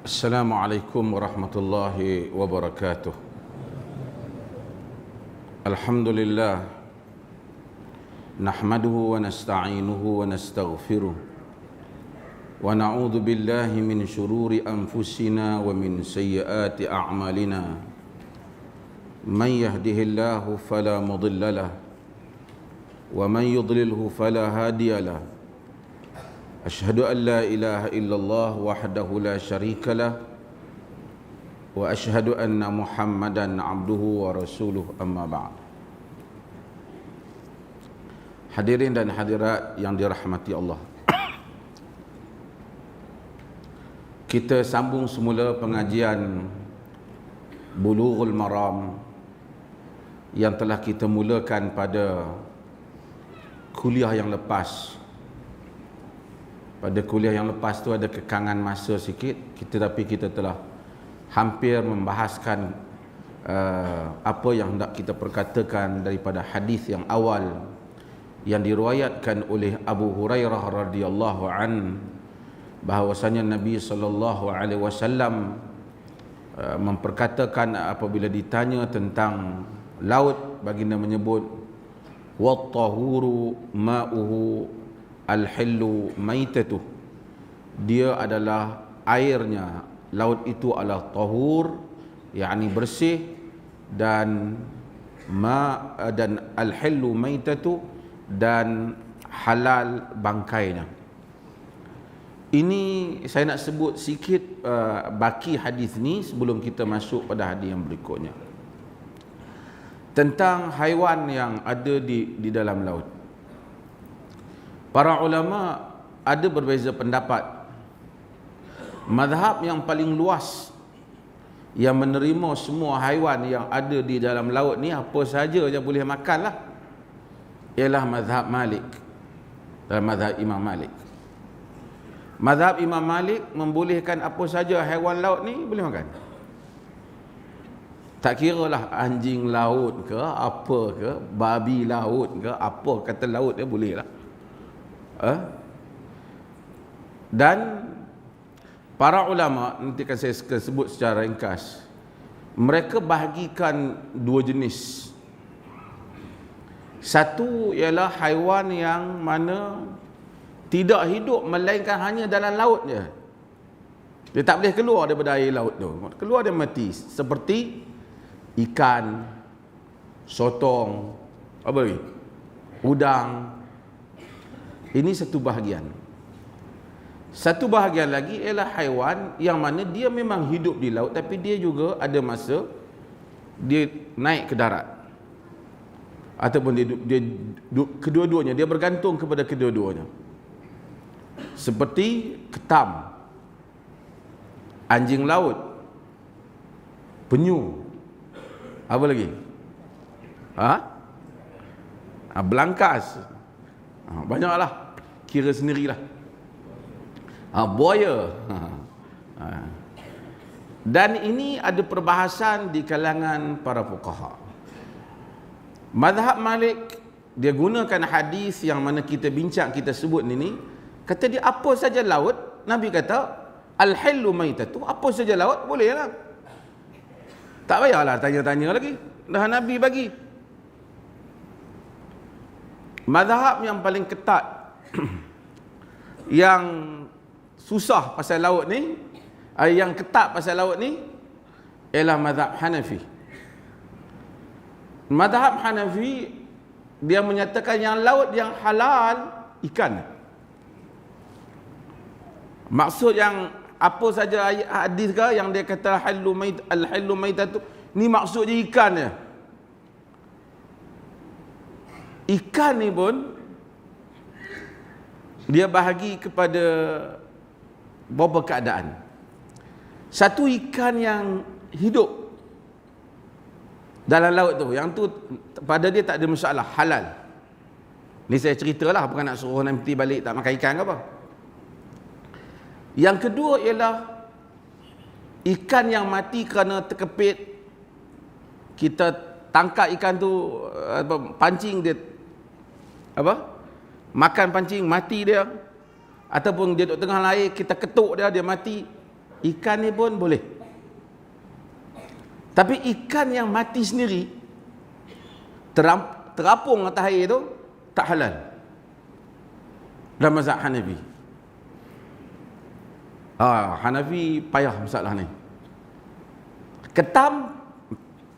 Assalamualaikum warahmatullahi wabarakatuh. Alhamdulillah, nahmaduhu wa nasta'inuhu wa nastaghfiruh wa na'udzu billahi min syururi anfusina wa min sayyiati a'malina. Man yahdihillahu fala mudilla lahu wa man yudlilhu fala hadiya lahu. Asyhadu an la ilaha illallah wahdahu la syarika lah wa asyhadu anna Muhammadan abduhu wa rasuluh, amma ba'd. Hadirin dan hadirat yang dirahmati Allah, kita sambung semula pengajian Bulughul Maram yang telah kita mulakan pada kuliah yang lepas. Pada kuliah yang lepas tu ada kekangan masa sikit, tapi kita telah hampir membahaskan apa yang hendak kita perkatakan daripada hadis yang awal yang diriwayatkan oleh Abu Hurairah radhiyallahu an, bahawasanya Nabi sallallahu alaihi wasallam memperkatakan apabila ditanya tentang laut, baginda menyebut wat-tahuru ma'uhu al-hillu maitatuh, dia adalah airnya, laut itu adalah tahur, yakni bersih, dan dan al-hillu maitatuh, dan halal bangkainya. Ini saya nak sebut sikit baki hadis ni sebelum kita masuk pada hadis yang berikutnya, tentang haiwan yang ada di dalam laut. Para ulama ada berbeza pendapat. Mazhab yang paling luas yang menerima semua haiwan yang ada di dalam laut ni apa sahaja je boleh makan lah, ialah mazhab Malik, dan mazhab Imam Malik. Mazhab Imam Malik membolehkan apa sahaja haiwan laut ni boleh makan. Tak kira lah anjing laut ke, apa ke, babi laut ke, apa kata laut dia boleh lah. Dan para ulama, nanti akan saya sebut secara ringkas, mereka bahagikan dua jenis. Satu ialah haiwan yang mana tidak hidup melainkan hanya dalam laut je. Dia tak boleh keluar daripada air laut tu, keluar dia mati. Seperti ikan, sotong, apa lagi, udang. Ini satu bahagian. Satu bahagian lagi ialah haiwan yang mana dia memang hidup di laut, tapi dia juga ada masa dia naik ke darat, ataupun dia kedua-duanya, dia bergantung kepada kedua-duanya. Seperti ketam, anjing laut, penyu, apa lagi? Belangkas. Banyaklah, kira sendirilah. Buaya. Dan ini ada perbahasan di kalangan para fuqaha. Mazhab Malik, dia gunakan hadis yang mana kita bincang, kita sebut ni, kata dia apa saja laut, Nabi kata al-hillu maitatu, apa saja laut boleh lah. Tak payahlah tanya-tanya lagi, dah Nabi bagi. Mazhab yang paling ketat yang susah pasal laut ni, yang ketat pasal laut ni, ialah mazhab Hanafi. Mazhab Hanafi, dia menyatakan yang laut yang halal ikan. Maksud yang apa saja hadis ke yang dia kata al-hillu maitatu, ni maksudnya ikan je. Ikan ni pun dia bahagi kepada beberapa keadaan. Satu, ikan yang hidup dalam laut tu, yang tu pada dia tak ada masalah, halal. Ni saya ceritalah, bukan nak suruh nanti balik tak makan ikan ke apa. Yang kedua ialah ikan yang mati kerana terkepit. Kita tangkap ikan tu, pancing dia, makan pancing, mati dia, ataupun dia duduk tengah air, kita ketuk dia, dia mati. Ikan ni pun boleh. Tapi ikan yang mati sendiri, terapung atas air tu, tak halal dalam mazhab Hanafi. Hanafi payah masalah ni. Ketam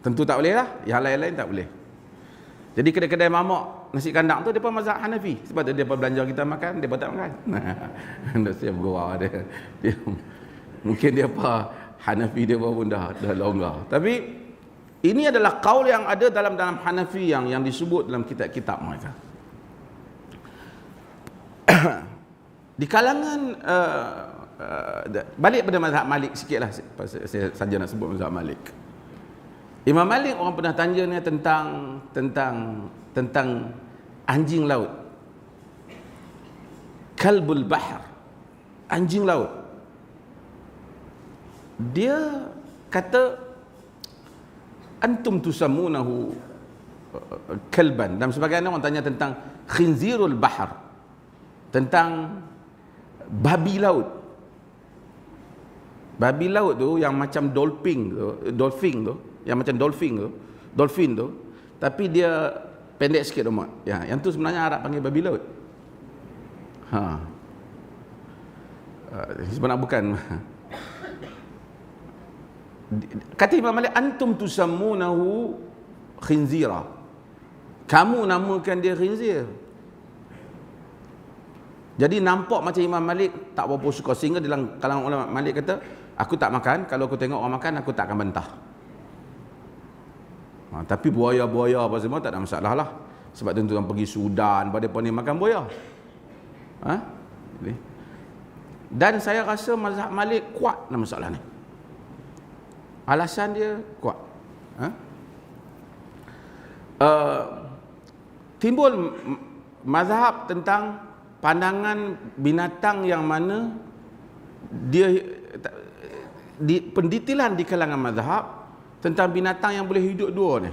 tentu tak boleh lah, yang lain-lain tak boleh. Jadi kedai-kedai mamak nasi kandang tu depa mazhab Hanafi. Sebab tu depa belanja kita makan, depa tak makan. Dah siap gurau dia. Mungkin depa Hanafi depa pun dah longgar. Tapi ini adalah qaul yang ada dalam Hanafi yang disebut dalam kitab-kitab mereka. Di kalangan balik pada mazhab Malik sikitlah, saya saja nak sebut mazhab Malik. Imam Malik, orang pernah tanya ni tentang anjing laut. Kalbul bahr, anjing laut. Dia kata antum tusammunahu kalban. Dan sebagainya orang tanya tentang khinzirul bahr, tentang babi laut. Babi laut tu yang macam dolphin tu, yang macam dolphin tu, tapi dia pendek sikit umat. Ya, yang tu sebenarnya Arab panggil babi laut. Sebenarnya bukan. Kata Imam Malik, antum tusammunahu khinzira. Kamu namakan dia khinzir. Jadi nampak macam Imam Malik tak berapa suka, sehingga dalam kalangan ulama Malik kata, aku tak makan, kalau aku tengok orang makan aku tak akan bantah. Tapi buaya-buaya apa semua tak ada masalah lah. Sebab tentu orang pergi Sudan, pada ni makan buaya. Dan saya rasa mazhab Malik kuat dalam masalah ni. Alasan dia kuat. Timbul mazhab tentang pandangan binatang yang mana dia pendetilan di kalangan mazhab tentang binatang yang boleh hidup dua ni.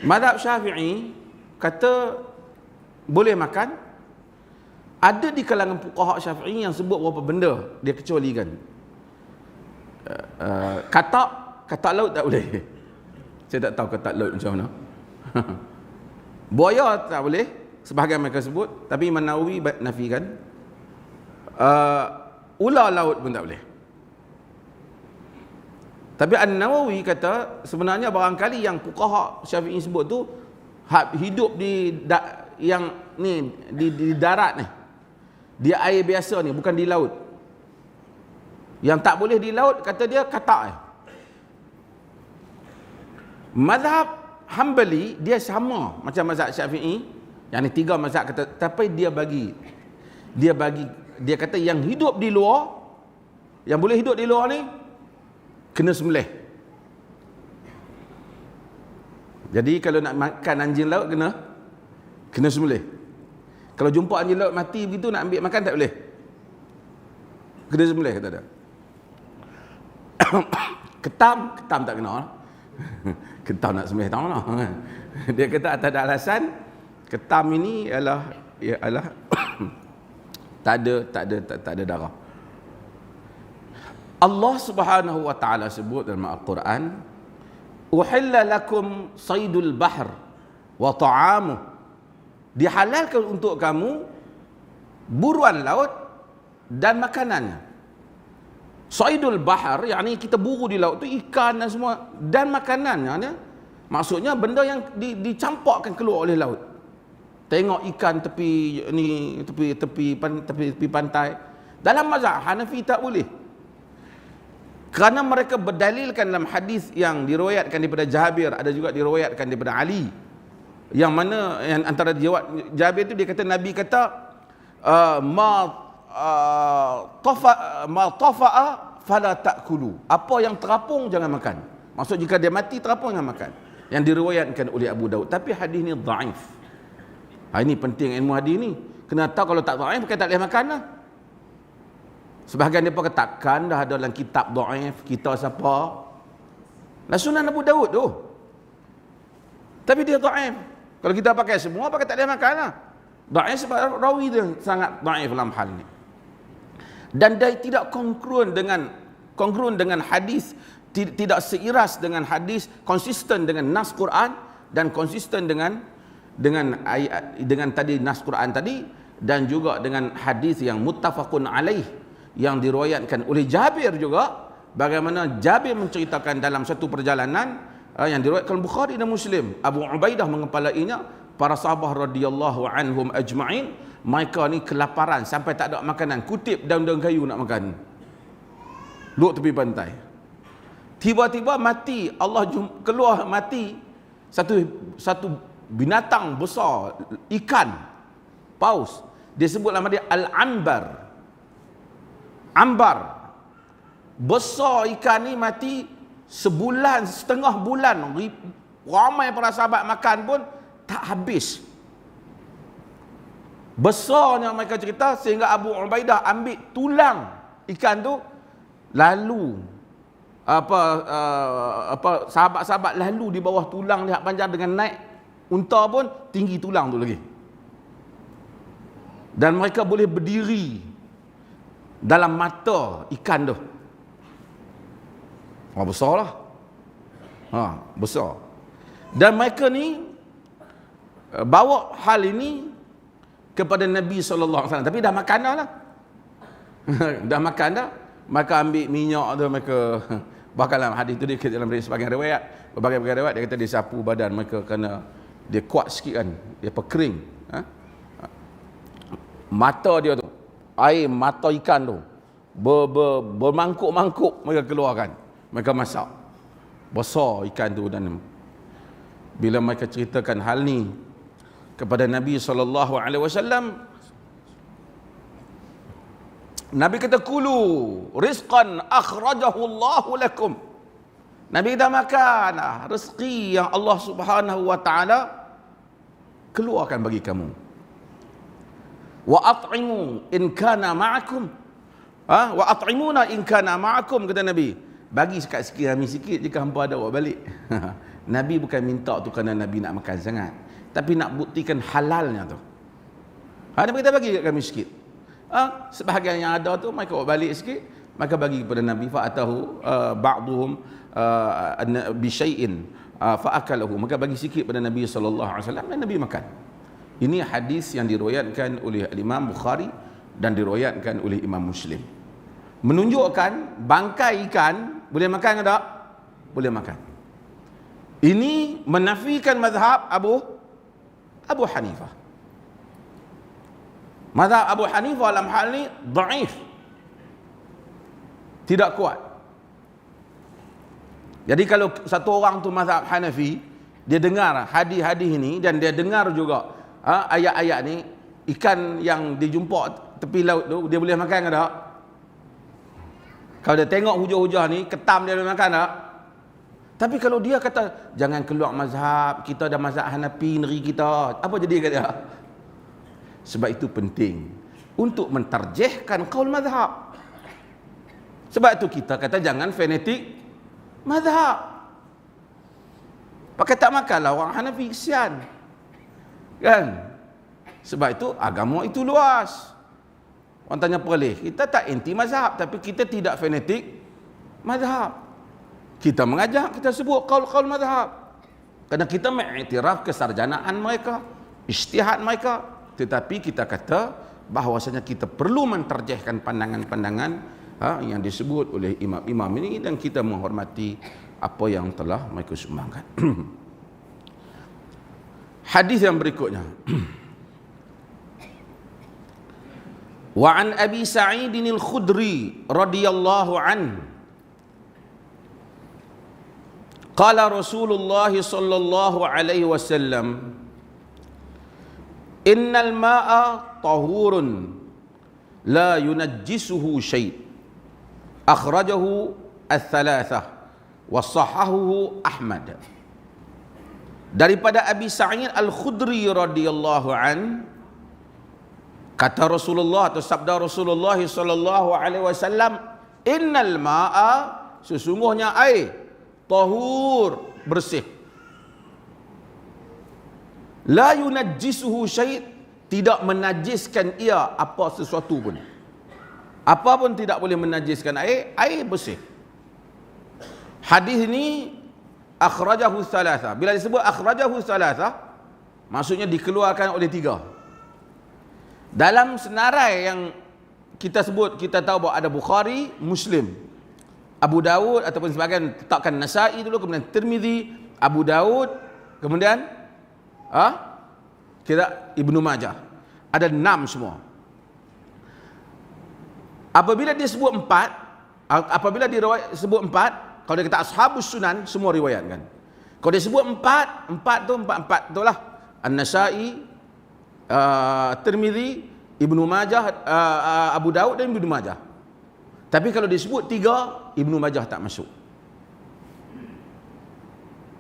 Mazhab Syafi'i kata boleh makan. Ada di kalangan fuqaha Syafi'i yang sebut beberapa benda dia kecualikan. Katak laut tak boleh. Saya tak tahu katak laut macam mana. Buaya tak boleh, sebahagian mereka sebut, tapi Imam Nawawi nafikan. Ular laut pun tak boleh. Tapi An-Nawawi kata sebenarnya barangkali yang fuqaha Syafi'i sebut tu hidup di darat ni. Di air biasa ni, bukan di laut. Yang tak boleh di laut kata dia katak. Mazhab Hambali dia sama macam mazhab Syafi'i. Yang ni tiga mazhab kata, tapi dia kata yang hidup di luar, yang boleh hidup di luar ni kena sembelih. Jadi kalau nak makan anjing laut kena sembelih. Kalau jumpa anjing laut mati begitu nak ambil makan tak boleh. Kena sembelih kata dia. Ketam tak kena. Ketam nak sembelih tak mana. Dia kata atas alasan ketam ini ialah tak ada darah. Allah Subhanahu wa taala sebut dalam Al-Quran, uhilla lakum saydul bahr wa ta'amuh. Dihalalkan untuk kamu buruan laut dan makanannya. Saydul bahr, yakni kita buru di laut tu ikan dan semua, dan makanannya maksudnya benda yang dicampakkan keluar oleh laut. Tengok ikan tepi pantai. Dalam mazhab Hanafi tak boleh. Kerana mereka berdalilkan dalam hadis yang diriwayatkan daripada Jabir, ada juga diriwayatkan daripada Ali. Yang mana yang antara jawab Jabir itu dia kata Nabi kata ma tafa'a fala ta'kulu. Apa yang terapung jangan makan. Maksud jika dia mati terapung jangan makan. Yang diriwayatkan oleh Abu Daud. Tapi hadis ni dhaif. Ini penting ilmu hadis ni. Kena tahu kalau tak dhaif bukan tak boleh makan lah. Sebahagian mereka katakan dah ada dalam kitab dhaif, kita siapa? Lah Sunan Abu Daud tu. Tapi dia dhaif. Kalau kita pakai semua pakai tak boleh makan lah. Dhaif sebab rawi dia sangat dhaif dalam hal ni. dan dia tidak kongruent dengan hadis, tidak seiras dengan hadis, konsisten dengan nas Quran dan konsisten dengan tadi nas Quran tadi, dan juga dengan hadis yang muttafaqun alaih yang diriwayatkan oleh Jabir juga, bagaimana Jabir menceritakan dalam satu perjalanan yang diriwayatkan Bukhari dan Muslim, Abu Ubaidah mengepalainya, para sahabat radhiyallahu anhum ajma'in, mereka ni kelaparan sampai tak ada makanan, kutip daun-daun kayu nak makan, duduk tepi pantai. Tiba-tiba mati, Allah keluar mati satu binatang besar, ikan paus, dia sebut nama dia Al-Anbar. Ambar. Besar ikan ni mati sebulan, setengah bulan. Ramai para sahabat makan pun tak habis. Besarnya mereka cerita sehingga Abu Ubaidah ambil tulang ikan tu, lalu sahabat-sahabat lalu di bawah tulang lihat panjang dengan naik unta pun tinggi tulang tu lagi. Dan mereka boleh berdiri dalam mata ikan tu. Besarlah. Besar. Dan mereka ni bawa hal ini kepada Nabi SAW. Tapi dah makan dah lah. Dah makan dah. Maka ambil minyak tu, mereka, bahkan dalam hadis tu dia dalam sebagian riwayat, berbagai riwayat dia kata dia sapu badan mereka kerana dia kuat sikit kan, dia kering. Mata dia tu, air mata ikan tu bermangkuk-mangkuk mereka keluarkan, mereka masak. Besar ikan tu. Dan bila mereka ceritakan hal ni kepada Nabi SAW, Nabi kata, kulu rizqan akhrajahu Allahu lakum. Nabi kata, makan rezeki yang Allah Subhanahu wa taala keluarkan bagi kamu. Wa at'imu in kana ma'akum. Wa at'imuna in kana ma'akum, kata Nabi. Bagi sikit-sikit, kami sikit jika hampa ada bawa balik. Nabi bukan minta tu kerana Nabi nak makan sangat, tapi nak buktikan halalnya tu. Nabi kata, bagi kat kami sikit. Sebahagian yang ada tu mereka bawa balik sikit, maka bagi kepada Nabi. Fa'atahu ba'duhum bi syai'in fa'akalahu, maka bagi sikit pada Nabi sallallahu alaihi wasallam dan Nabi makan. Ini hadis yang diriwayatkan oleh Imam Bukhari dan diriwayatkan oleh Imam Muslim, menunjukkan bangkai ikan boleh makan ke tak? Boleh makan. Ini menafikan mazhab Abu Hanifah. Mazhab Abu Hanifah dalam hal ni dhaif, tidak kuat. Jadi kalau satu orang tu mazhab Hanafi, dia dengar hadis-hadis ini dan dia dengar juga ayat-ayat ni, ikan yang dijumpa tepi laut tu dia boleh makan ke tak? Kalau dia tengok hujah-hujah ni, ketam dia boleh makan tak? Tapi kalau dia kata jangan keluar mazhab, kita ada mazhab Hanafi negeri kita, apa jadi kata dia? Sebab itu penting untuk mentarjihkan qaul mazhab. Sebab itu kita kata jangan fanatik mazhab. Pakai tak makanlah orang Hanafi, kesian. Kan? Sebab itu agama itu luas. Orang tanya perleh, kita tak anti mazhab, tapi kita tidak fanatik mazhab. Kita mengajak, kita sebut qaul-qaul mazhab. Kerana kita mengiktiraf kesarjanaan mereka, ijtihad mereka. Tetapi kita kata bahawasanya kita perlu mentarjihkan pandangan-pandangan yang disebut oleh imam-imam ini, dan kita menghormati apa yang telah mereka sumbangkan. Hadis yang berikutnya. Wa an Abi Sa'id al-Khudri radhiyallahu anhu qala Rasulullah sallallahu alaihi wasallam, innal ma'a tahurun la yunajjisuhu syai', akhrajahu ats-tsalatsah wa sahhahu Ahmad. Daripada Abi Sa'id al-Khudri radhiyallahu an, kata Rasulullah atau sabda Rasulullah sallallahu alaihi wasallam, innal ma'a, sesungguhnya air, tahur, bersih, la yunajjisuhu syai', tidak menajiskan ia apa sesuatu pun. Apa pun tidak boleh menajiskan air, air bersih. Hadis ini akhrajahu thalatha. Bila disebut akhrajahu thalatha, maksudnya dikeluarkan oleh 3. Dalam senarai yang kita sebut, kita tahu bahawa ada Bukhari, Muslim, Abu Daud ataupun sebagian letakkan Nasa'i dulu, kemudian Tirmizi, Abu Daud, kemudian kira Ibnu Majah. Ada 6 semua. Apabila dia sebut 4, apabila dia sebut 4, kalau dia kata ashabus sunan, semua riwayatkan. Kalau dia sebut 4 tu 4 itulah An-Nasa'i, Tirmizi, Ibnu Majah, Abu Daud dan Ibnu Majah. Tapi kalau disebut 3, Ibnu Majah tak masuk.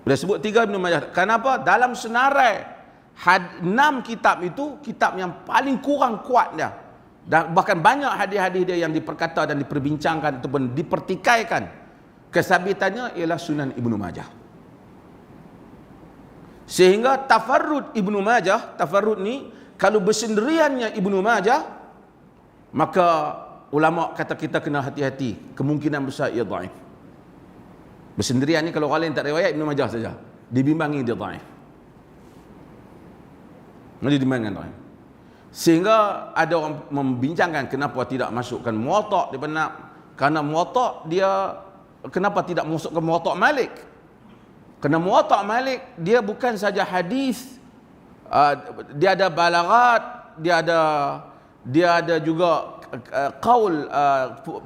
Bila sebut 3, Ibnu Majah. Kenapa? Dalam senarai 6 kitab itu, kitab yang paling kurang kuat dia. Dan bahkan banyak hadis-hadis dia yang diperkata dan diperbincangkan ataupun dipertikaikan. Kesabitannya ialah Sunan Ibnu Majah. Sehingga tafarrud Ibnu Majah, tafarrud ni kalau bersendiriannya Ibnu Majah, maka ulama kata kita kena hati-hati, kemungkinan besar ia dhaif. Bersendirian ni kalau orang lain tak riwayat, Ibnu Majah saja dibimbangi dia dhaif. Nanti dibimbangkan dhaif. Sehingga ada orang membincangkan kenapa tidak masukkan Muwatta' di benak, kerana Muwatta' dia kenapa tidak masukkan Muwatta' Malik? Kerana Muwatta' Malik dia bukan saja hadis, dia ada balaghat, dia ada juga qaul,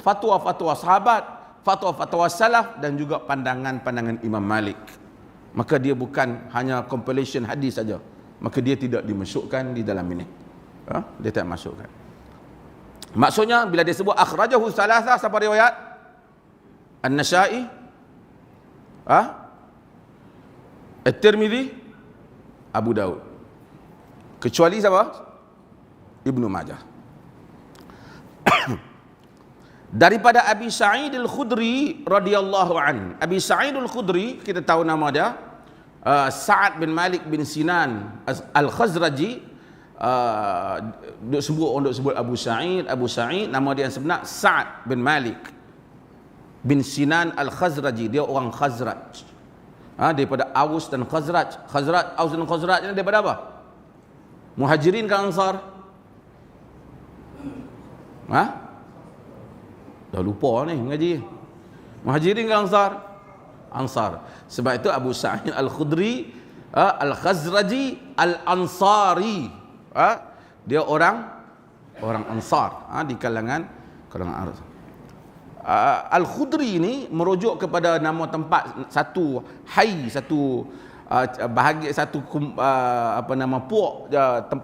fatwa-fatwa sahabat, fatwa-fatwa salaf dan juga pandangan-pandangan Imam Malik. Maka dia bukan hanya compilation hadis saja. Maka dia tidak dimasukkan di dalam ini. Dia tak masukkan. Maksudnya bila dia sebut akhrajahu thalatha, siapa riwayat? An-Nasa'i, At-Tirmizi, Abu Daud. Kecuali siapa? Ibnu Majah. Daripada Abi Sa'id Al-Khudri radhiyallahu an. Abi Sa'id Al-Khudri, kita tahu nama dia, Sa'ad bin Malik bin Sinan Al-Khazraji. Duk sebut Abu Sa'id, nama dia yang sebenar Sa'ad bin Malik bin Sinan Al-Khazraji. Dia orang Khazraj, daripada Aus dan Khazraj. Aus dan Khazraj ni daripada apa? Muhajirin ke Ansar? Dah lupa ni mengaji. Muhajirin ke Ansar? Ansar. Sebab itu Abu Sa'id Al-Khudri Al-Khazraji Al-Ansari. Dia orang Ansar, di kalangan Arab. Al-Khudri ini merujuk kepada nama tempat, satu bahagian, puak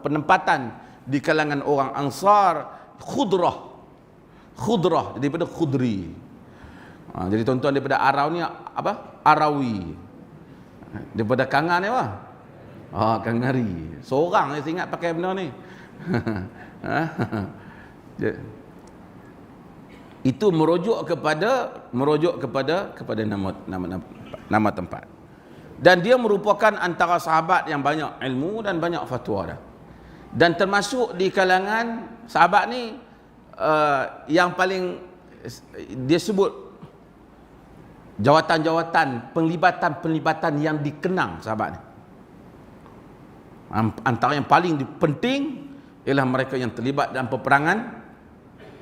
penempatan di kalangan orang Ansar, Khudrah daripada Khudri. Jadi tuan-tuan daripada Arau ni apa? Arawi. Daripada Kangan ni apa? Kangari. Seorang saya ingat pakai benda ni. Itu merujuk kepada nama tempat. Dan dia merupakan antara sahabat yang banyak ilmu dan banyak fatwa dah. Dan termasuk di kalangan sahabat ni yang paling dia sebut jawatan-jawatan, penglibatan yang dikenang sahabat ni. Antara yang paling penting ialah mereka yang terlibat dalam peperangan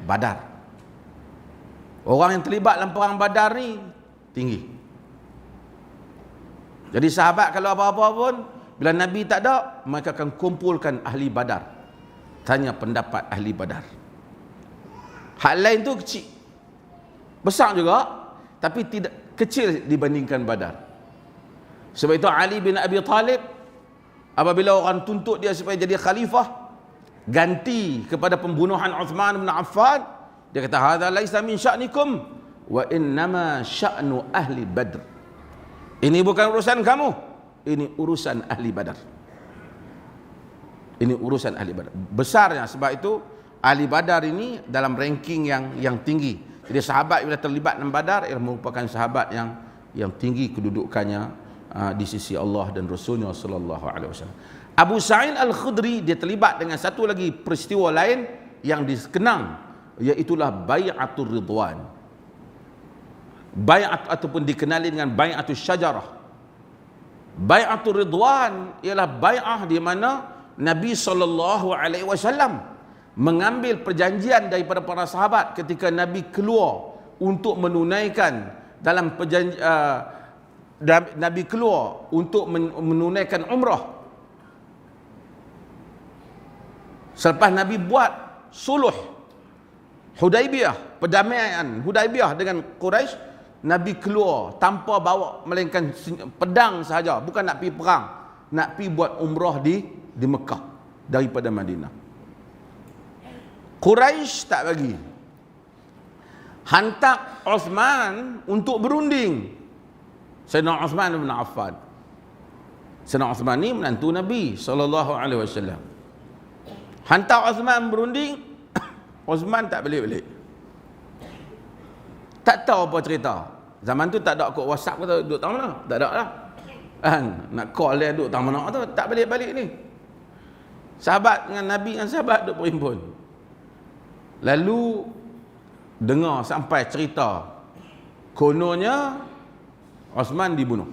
Badar. Orang yang terlibat dalam perang Badar ni tinggi. Jadi sahabat kalau apa-apa pun, bila Nabi tak ada, mereka akan kumpulkan ahli Badar, tanya pendapat ahli Badar. Hal lain tu kecil, besar juga, tapi tidak kecil dibandingkan Badar. Sebab itu Ali bin Abi Talib, apabila orang tuntut dia supaya jadi khalifah, ganti kepada pembunuhan Uthman bin Affan, dia kata hadza laisa min sya'nikum wa innama sya'nu ahli Badr. Ini bukan urusan kamu, ini urusan ahli Badar. Ini urusan ahli Badar. Besarnya, sebab itu ahli Badar ini dalam ranking yang tinggi. Jadi sahabat bila terlibat dalam Badar ialah merupakan sahabat yang tinggi kedudukannya di sisi Allah dan Rasulnya sallallahu alaihi wasallam. Abu Sa'id Al-Khudri dia terlibat dengan satu lagi peristiwa lain yang dikenang iaitulah bai'atul ridwan. Bai'at ataupun dikenali dengan bai'atul syajarah. Bai'atul ridwan ialah bai'ah di mana Nabi SAW mengambil perjanjian daripada para sahabat ketika Nabi keluar untuk menunaikan dalam Nabi keluar untuk menunaikan umrah. Selepas Nabi buat suluh Hudaibiyah, perdamaian Hudaibiyah dengan Quraisy, Nabi keluar tanpa bawa melainkan pedang sahaja, bukan nak pergi perang, nak pergi buat umrah di Mekah daripada Madinah. Quraisy tak bagi. Hantar Uthman untuk berunding. Sayyidina Uthman bin Affan. Sayyidina Uthman ni menantu Nabi SAW. Hantar Uthman berunding, Uthman tak balik-balik. Tak tahu apa cerita. Zaman tu tak ada kod WhatsApp kata duduk tang mana? Tak ada lah. Nak call dia duduk tang mana tu, tak balik-balik ni. Sahabat dengan Nabi dengan sahabat duduk berhimpun. Lalu dengar sampai cerita kononnya Uthman dibunuh.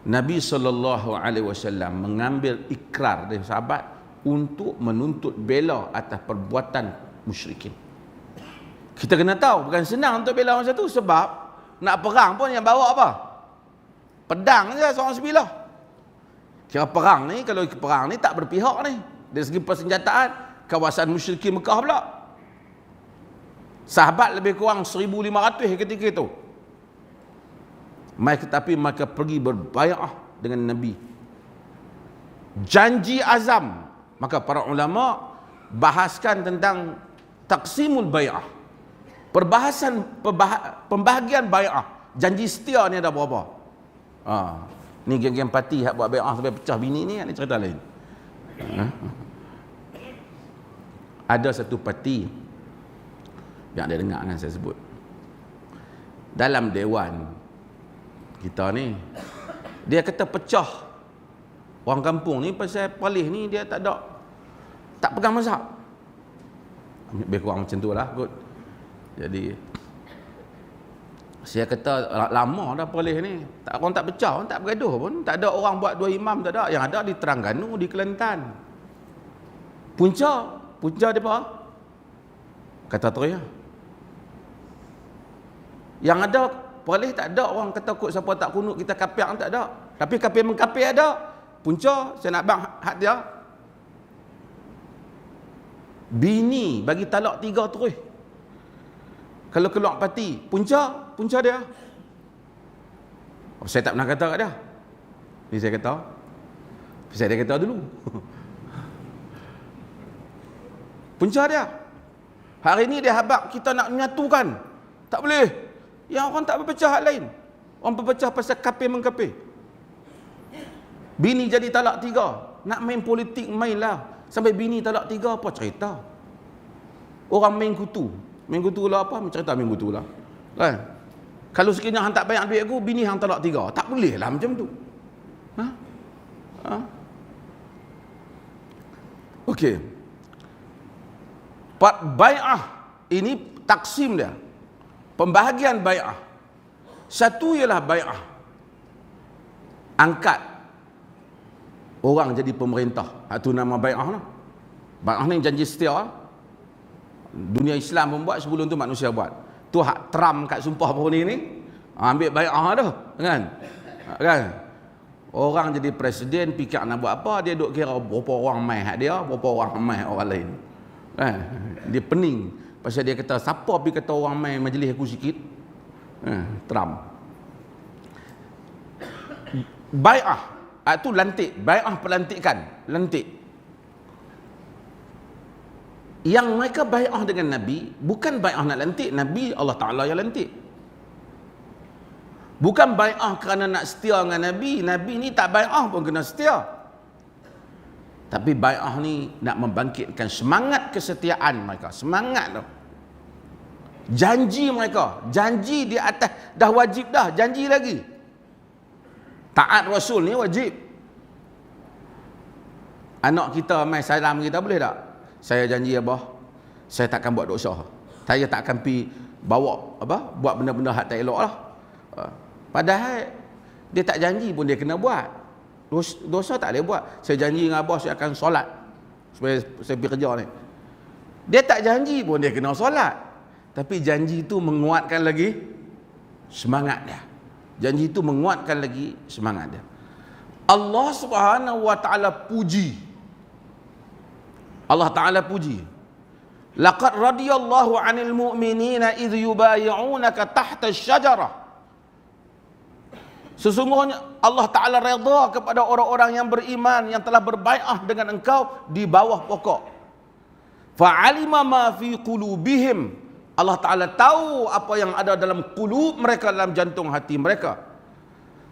Nabi SAW mengambil ikrar dari sahabat untuk menuntut bela atas perbuatan musyrikin. Kita kena tahu bukan senang untuk bela masa tu, sebab nak perang pun yang bawa apa? Pedang je seorang sebilah. Kira perang ni, kalau perang ni tak berpihak ni. Dari segi persenjataan, kawasan musyrikin Mekah pula. Sahabat lebih kurang 1,500 ketika itu. Tetapi mereka pergi berbai'ah dengan Nabi. Janji azam. Maka para ulama bahaskan tentang taqsimul bai'ah. Pembahagian bai'ah. Janji setia ni ada berapa? Ni geng-geng parti hak buat bai'ah sampai pecah bini ni, ada cerita lain. Ada satu parti yang dia dengar kan saya sebut. Dalam dewan kita ni, dia kata pecah orang kampung ni pasal Palih ni dia tak pegang mazhab. Lebih kurang macam tu lah kot. Jadi saya kata lama dah Palih ni, orang tak pecah, orang tak bergaduh pun, tak ada orang buat dua imam, tak ada. Yang ada di Terengganu, di Kelantan. Punca dia apa? Kata Toya. Yang ada Palih tak ada orang kata kut siapa tak kunut kita kafir, tak ada. Tapi kafir mengkafir ada. Punca saya nak bang hak dia. Bini bagi talak 3 terus. Kalau keluar parti, punca dia. Saya tak pernah kata kat dia. Ni saya kata. Saya dia kata dulu. Punca dia. Hari ni dia habaq kita nak menyatukan. Tak boleh. Yang orang tak berpecah hal lain. Orang berpecah pasal kafir mengkafir. Bini jadi talak 3. Nak main politik, mainlah. Sampai bini talak 3, apa cerita? Orang main kutu. Main kutu lah apa? Cerita main kutu lah. Kan? Kalau sekiranya hang tak bayar duit aku, bini hang talak 3. Tak boleh lah macam tu. Okey. Bai'ah ini taksim dia. Pembahagian bai'ah. Satu ialah bai'ah angkat orang jadi pemerintah. Itu nama bai'ah lah. Bai'ah ni janji setia. Dunia Islam pun buat, sebelum tu manusia buat. Tu hak Trump kat sumpah baru ni ambil bai'ah dah, kan? Orang jadi presiden fikir nak buat apa, dia duk kira berapa orang mai hak dia, berapa orang mai orang lain. Kan? Dia pening pasal dia kata siapa pergi kata orang mai majlis aku sikit. Trump. Bai'ah itu lantik, bai'ah pelantikan, lantik. Yang mereka bai'ah dengan Nabi bukan bai'ah nak lantik, Nabi Allah Ta'ala yang lantik. Bukan bai'ah kerana nak setia dengan Nabi, Nabi ni tak bai'ah pun kena setia. Tapi bai'ah ni nak membangkitkan semangat kesetiaan mereka, semangat tu. Janji mereka, janji di atas dah wajib dah, janji lagi. Taat Rasul ni wajib. Anak kita mai salam kita boleh tak? Saya janji abah, saya takkan buat dosa. Saya tak akan pi bawa buat benda-benda hak tak elok lah. Padahal dia tak janji pun dia kena buat. Dosa tak boleh buat. Saya janji dengan abah saya akan solat supaya saya pergi kerja ni. Dia tak janji pun dia kena solat. Tapi janji itu menguatkan lagi semangat dia. Janji itu menguatkan lagi semangat dia. Allah Subhanahu wa taala puji. Allah taala puji. Laqad radiyallahu 'anil mu'minina idh yubayyi'unaka tahta asy-syajarah. Sesungguhnya Allah Ta'ala redha kepada orang-orang yang beriman yang telah berbai'ah dengan engkau di bawah pokok. Fa'alima ma fi qulubihim. Allah Ta'ala tahu apa yang ada dalam qulub mereka, dalam jantung hati mereka.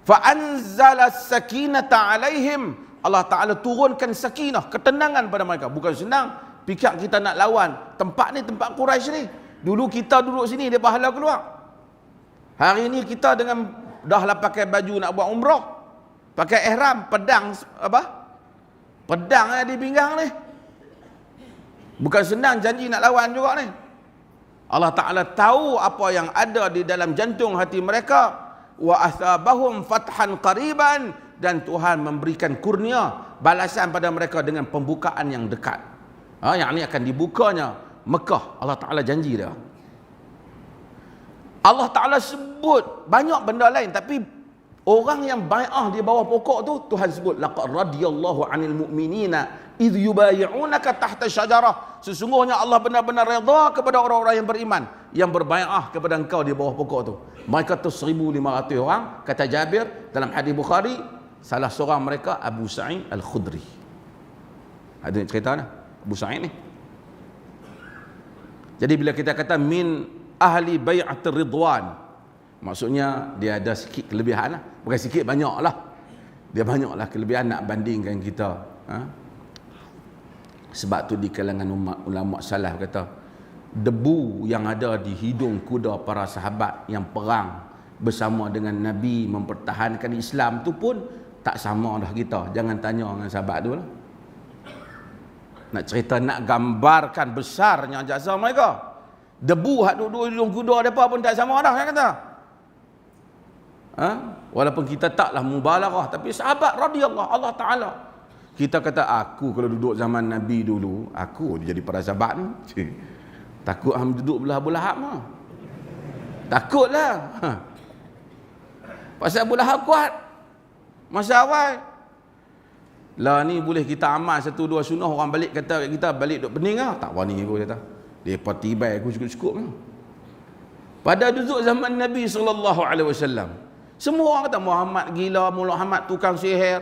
Fa'anzala as-sakinata 'alaihim. Allah Ta'ala turunkan sakinah, ketenangan pada mereka. Bukan senang. Pikir kita nak lawan. Tempat ni tempat Quraisy ni. Dulu kita duduk sini, dia pahala keluar. Hari ni kita dengan dah lah pakai baju nak buat umrah, pakai ihram, pedang pedang di pinggang ni. Bukan senang janji nak lawan juga ni. Allah Ta'ala tahu apa yang ada di dalam jantung hati mereka. Wa athabahum fathan qariban. Dan Tuhan memberikan kurnia, balasan pada mereka dengan pembukaan yang dekat. Yang ni akan dibukanya Mekah. Allah Ta'ala janji dia. Allah Ta'ala sebut banyak benda lain, tapi orang yang bai'ah di bawah pokok tu Tuhan sebut laqad radiyallahu 'anil mu'minina idh yubayyi'unaka tahta syajarah. Sesungguhnya Allah benar-benar redha kepada orang-orang yang beriman yang berbai'ah kepada engkau di bawah pokok tu. Mereka tu 1,500 orang, kata Jabir dalam hadis Bukhari. Salah seorang mereka Abu Sa'id Al-Khudri. Ada cerita ni Abu Sa'id ni. Jadi bila kita kata min ahli bai'atir ridwan, maksudnya dia ada sikit kelebihan lah. Bukan sikit, banyak lah. Dia banyak lah kelebihan nak bandingkan kita. Sebab tu di kalangan ulama salaf kata, debu yang ada di hidung kuda para sahabat yang perang bersama dengan Nabi mempertahankan Islam tu pun tak sama dah kita. Jangan tanya dengan sahabat tu lah. Nak cerita, nak gambarkan besarnya jasa mereka. Debu hak duduk di hidung kuda mereka pun tak sama dah, saya kata. Walaupun kita taklah mubalarah, tapi sahabat radhiyallahu Allah Ta'ala. Kita kata aku kalau duduk zaman Nabi dulu, aku jadi para sahabat ni. Takut hang duduk belah-belah mah. Takutlah. Pasal Abu Lahab kuat. Masa awal. Lah ni boleh kita amal 1-2 sunnah, orang balik kata kita balik duk pening ah. Tak wani aku kata. Depa tibai aku cukup-cukup ni. Pada duduk zaman Nabi sallallahu alaihi wasallam, semua orang kata Muhammad gila, Muhammad tukang sihir.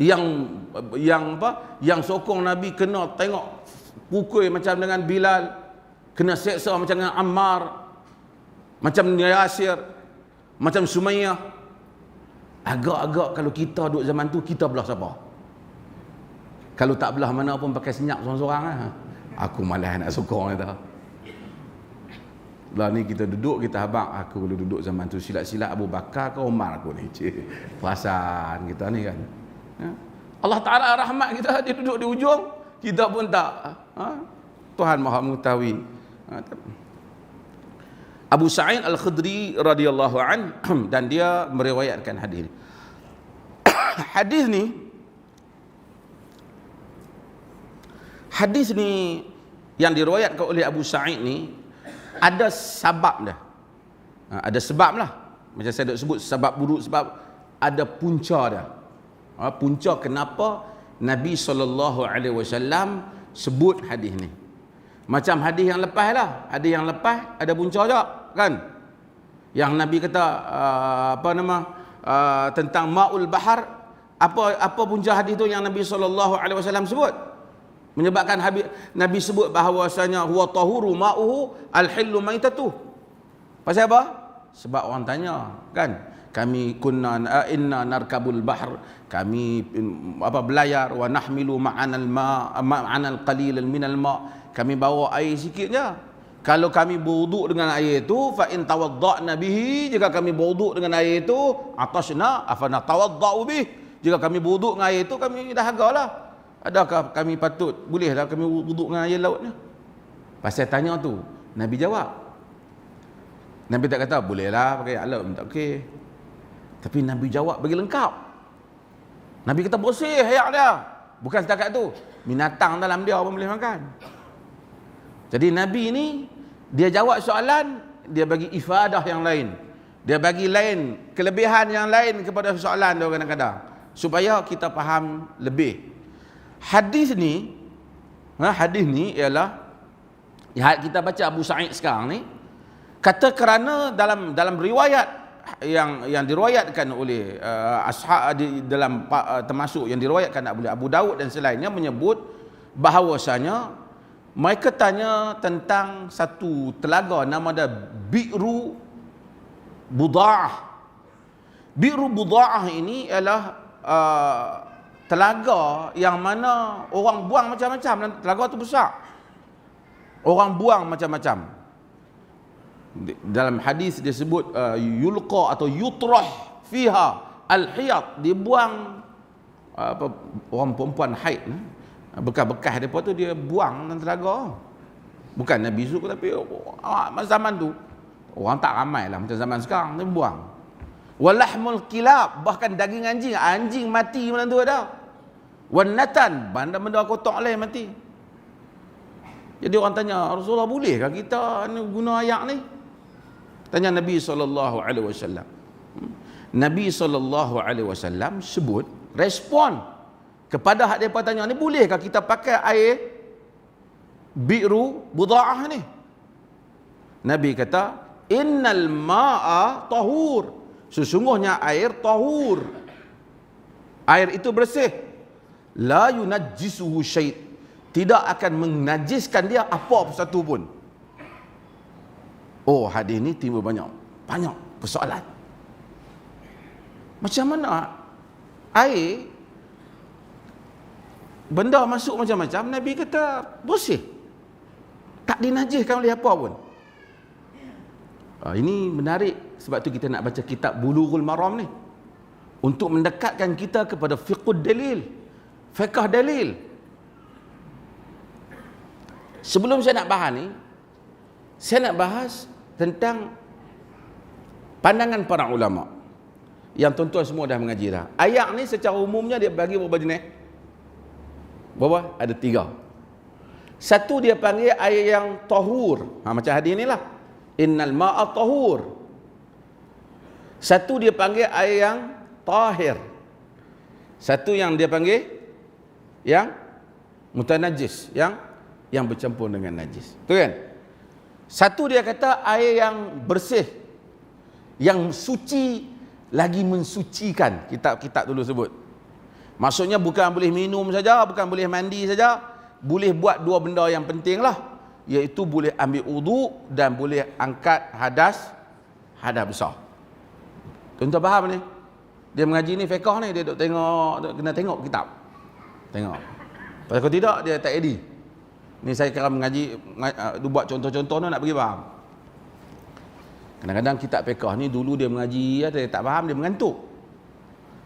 Yang sokong Nabi kena tengok pukul macam dengan Bilal, kena seksa macam dengan Ammar, macam Yasir, macam Sumayyah. Agak-agak kalau kita duduk zaman tu, kita belah siapa? Kalau tak belah mana pun pakai senyap seorang-seorang lah. Aku malas nak sokong kata. Lah ni kita duduk, kita habaq, aku kalau duduk zaman tu silat-silat Abu Bakar ke Umar aku ni. Perasaan kita ni kan. Allah Ta'ala rahmat kita, dia duduk di ujung, kita pun tak. Tuhan Maha mengetahui. Abu Sa'id Al-Khudri radhiyallahu an dan dia meriwayatkan hadis ni. Hadis ni yang diriwayatkan oleh Abu Sa'id ni ada sebab dah. Ada sebab lah. Macam saya dah sebut sebab buruk, sebab ada punca dah. Punca kenapa Nabi SAW sebut hadis ni. Macam hadis yang lepas lah. Hadis yang lepas ada punca juga kan. Yang Nabi kata tentang ma'ul bahar. Apa punca hadis tu yang Nabi SAW sebut? Menyebabkan Nabi sebut bahawasanya huwa tahuru ma'uhu al-hillu maitatuh. Pasal apa? Sebab orang tanya kan, kami inna narkabul bahr, kami belayar, wa nahmilu ma'anal qalil minal ma', kami bawa air sikitnya. Kalau kami berwuduk dengan air itu, fa in tawadda'na bihi, jika kami berwuduk dengan air itu, atashna afana tawadda'u bih, jika kami berwuduk dengan air itu, kami dahagalah. adakah kami bolehlah kami wuduk dengan air laut ni? Pasal tanya tu, Nabi jawab. Nabi tak kata bolehlah pakai air laut, tak okey. Tapi Nabi jawab bagi lengkap. Nabi kata bersih air dia. Bukan setakat tu, binatang dalam dia pun boleh makan. Jadi Nabi ni dia jawab soalan, dia bagi ifadah yang lain. Dia bagi kelebihan yang lain kepada soalan dia kadang-kadang, supaya kita faham lebih. Hadis ni ialah kita baca Abu Sa'id sekarang ni, kata kerana dalam riwayat yang diriwayatkan oleh ashab dalam termasuk yang diriwayatkan oleh Abu Daud dan selainnya, menyebut bahawasanya mereka tanya tentang satu telaga nama dia Bi'ru Buda'ah. Bi'ru Buda'ah ini ialah telaga yang mana orang buang macam-macam, dan telaga tu besar. Orang buang macam-macam. Dalam hadis dia sebut yulqa atau yutrah fiha al-hiyat, dibuang orang perempuan haid, bekas-bekas depa tu dia buang dalam telaga. Bukan Nabi suruh, tapi masa zaman tu orang tak ramai lah macam zaman sekarang, dia buang. Walahmul kilab, bahkan daging anjing mati macam tu ada. Wanatan, benda-benda kotor lain mati. Jadi orang tanya, Rasulullah bolehkah kita guna ayak ni? Tanya Nabi SAW. Nabi SAW sebut, respon kepada hak mereka tanya ni, bolehkah kita pakai air Bi'ru Buda'ah ni? Nabi kata, innal ma'a tahur, sesungguhnya air tahur, air itu bersih, la yunajjisuhu syait, tidak akan menajiskan dia apa satu pun. Oh, hadis ni timbul banyak persoalan. Macam mana air, benda masuk macam-macam, Nabi kata bersih, tak dinajiskan oleh apa pun. Ini menarik, sebab tu kita nak baca kitab Bulughul Maram ni, untuk mendekatkan kita kepada fiqhud dalil, fiqh dalil. Sebelum saya nak bahas ni, saya nak bahas tentang pandangan para ulama yang tuan-tuan semua dah mengaji dah. Ayat ni secara umumnya dia bagi berapa jenis? Berapa? Ada 3. Satu dia panggil air yang tahur, macam hadis ni lah, innal ma'a tahur. Satu dia panggil air yang tahir. Satu yang dia panggil yang mutanajis, yang bercampur dengan najis. Tu kan? Satu dia kata air yang bersih, yang suci lagi mensucikan. Kitab-kitab dulu sebut. Maksudnya bukan boleh minum saja, bukan boleh mandi saja, boleh buat 2 benda yang penting lah, iaitu boleh ambil wudu dan boleh angkat hadas besar. Tuan-tuan faham ni? Dia mengaji ni fiqh ni, dia duk tengok, kena tengok kitab. Tengok. Kalau tidak dia tak edit. Ni saya kira mengaji, buat contoh-contoh nak bagi faham. Kadang-kadang kitab fiqh ni dulu dia mengaji, dia tak faham, dia mengantuk.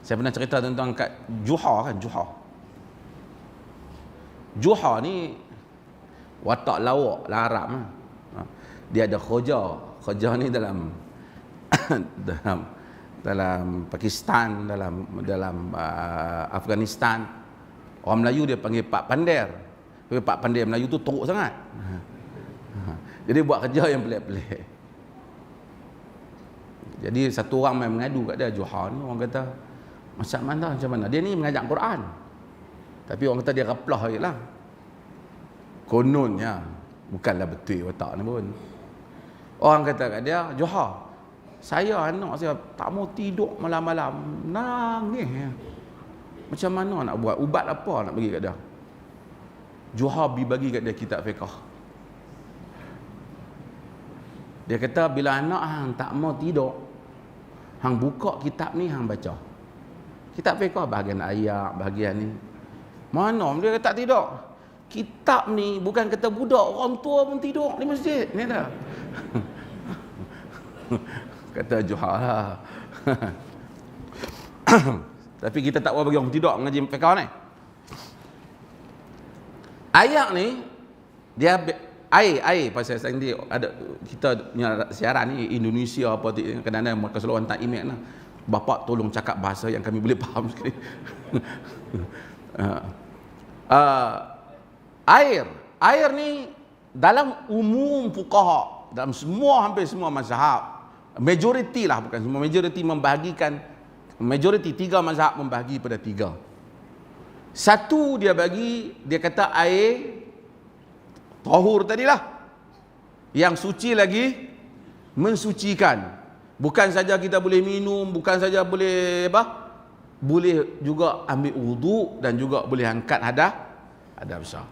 Saya pernah cerita tentang kat Juha kan, Juha ni watak lawak lah Arab. Dia ada khoja ni dalam dalam Pakistan, dalam Afghanistan. Orang Melayu dia panggil Pak Pandir. Tapi Pak Pandir Melayu tu teruk sangat. Jadi buat kerja yang pelik-pelik. Jadi satu orang main mengadu kat dia, Juha ni, orang kata macam mana dia ni mengajar Quran, tapi orang kata dia raplah je lah. Kononnya bukanlah betul watak ni pun. Orang kata kat dia, Juha, saya anak saya tak mau tidur malam-malam, nangis. Macam mana nak buat? Ubat apa nak bagi kat dia? Juha bagi kat dia kitab fiqh. Dia kata bila anak hang tak mau tidur, hang buka kitab ni, hang baca. Kitab fiqh bahagian ayat, bahagian ni. Mana dia tak tidur? Kitab ni bukan kata budak, orang tua pun tidur di masjid. Ni dah. Kata Juha lah. Tapi kita tak boleh bagi orang tidur mengaji fiqh ni. Ayak ni dia air pasal nanti ada kita punya siaran ni Indonesia apa kadang-kadang keseluruhan tak imej lah. Bapa tolong cakap bahasa yang kami boleh faham sekali. Air ni dalam umum fuqaha, dalam hampir semua mazhab, majoriti lah, bukan semua, majoriti membahagikan, majoriti 3 mazhab membahagi pada 3. Satu dia kata air tahur tadilah, yang suci lagi mensucikan. Bukan saja kita boleh minum, bukan saja boleh boleh juga ambil wuduk dan juga boleh angkat hadas besar.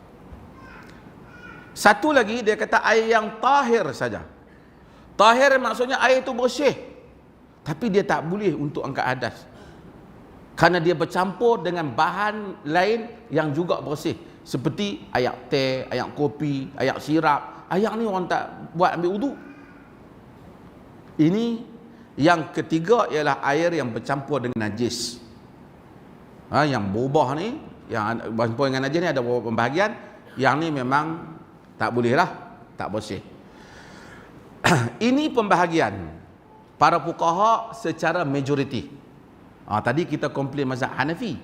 Satu lagi dia kata air yang tahir saja. Tahir maksudnya air itu bersih, tapi dia tak boleh untuk angkat hadas, kerana dia bercampur dengan bahan lain yang juga bersih, seperti air teh, air kopi, air sirap. Air ni orang tak buat ambil wuduk. Ini yang ketiga ialah air yang bercampur dengan najis. Yang berubah ni, yang bercampur dengan najis ni ada beberapa pembahagian. Yang ni memang tak boleh lah, tak bersih. Ini pembahagian para fuqaha secara majoriti. Tadi kita komplain mazhab Hanafi,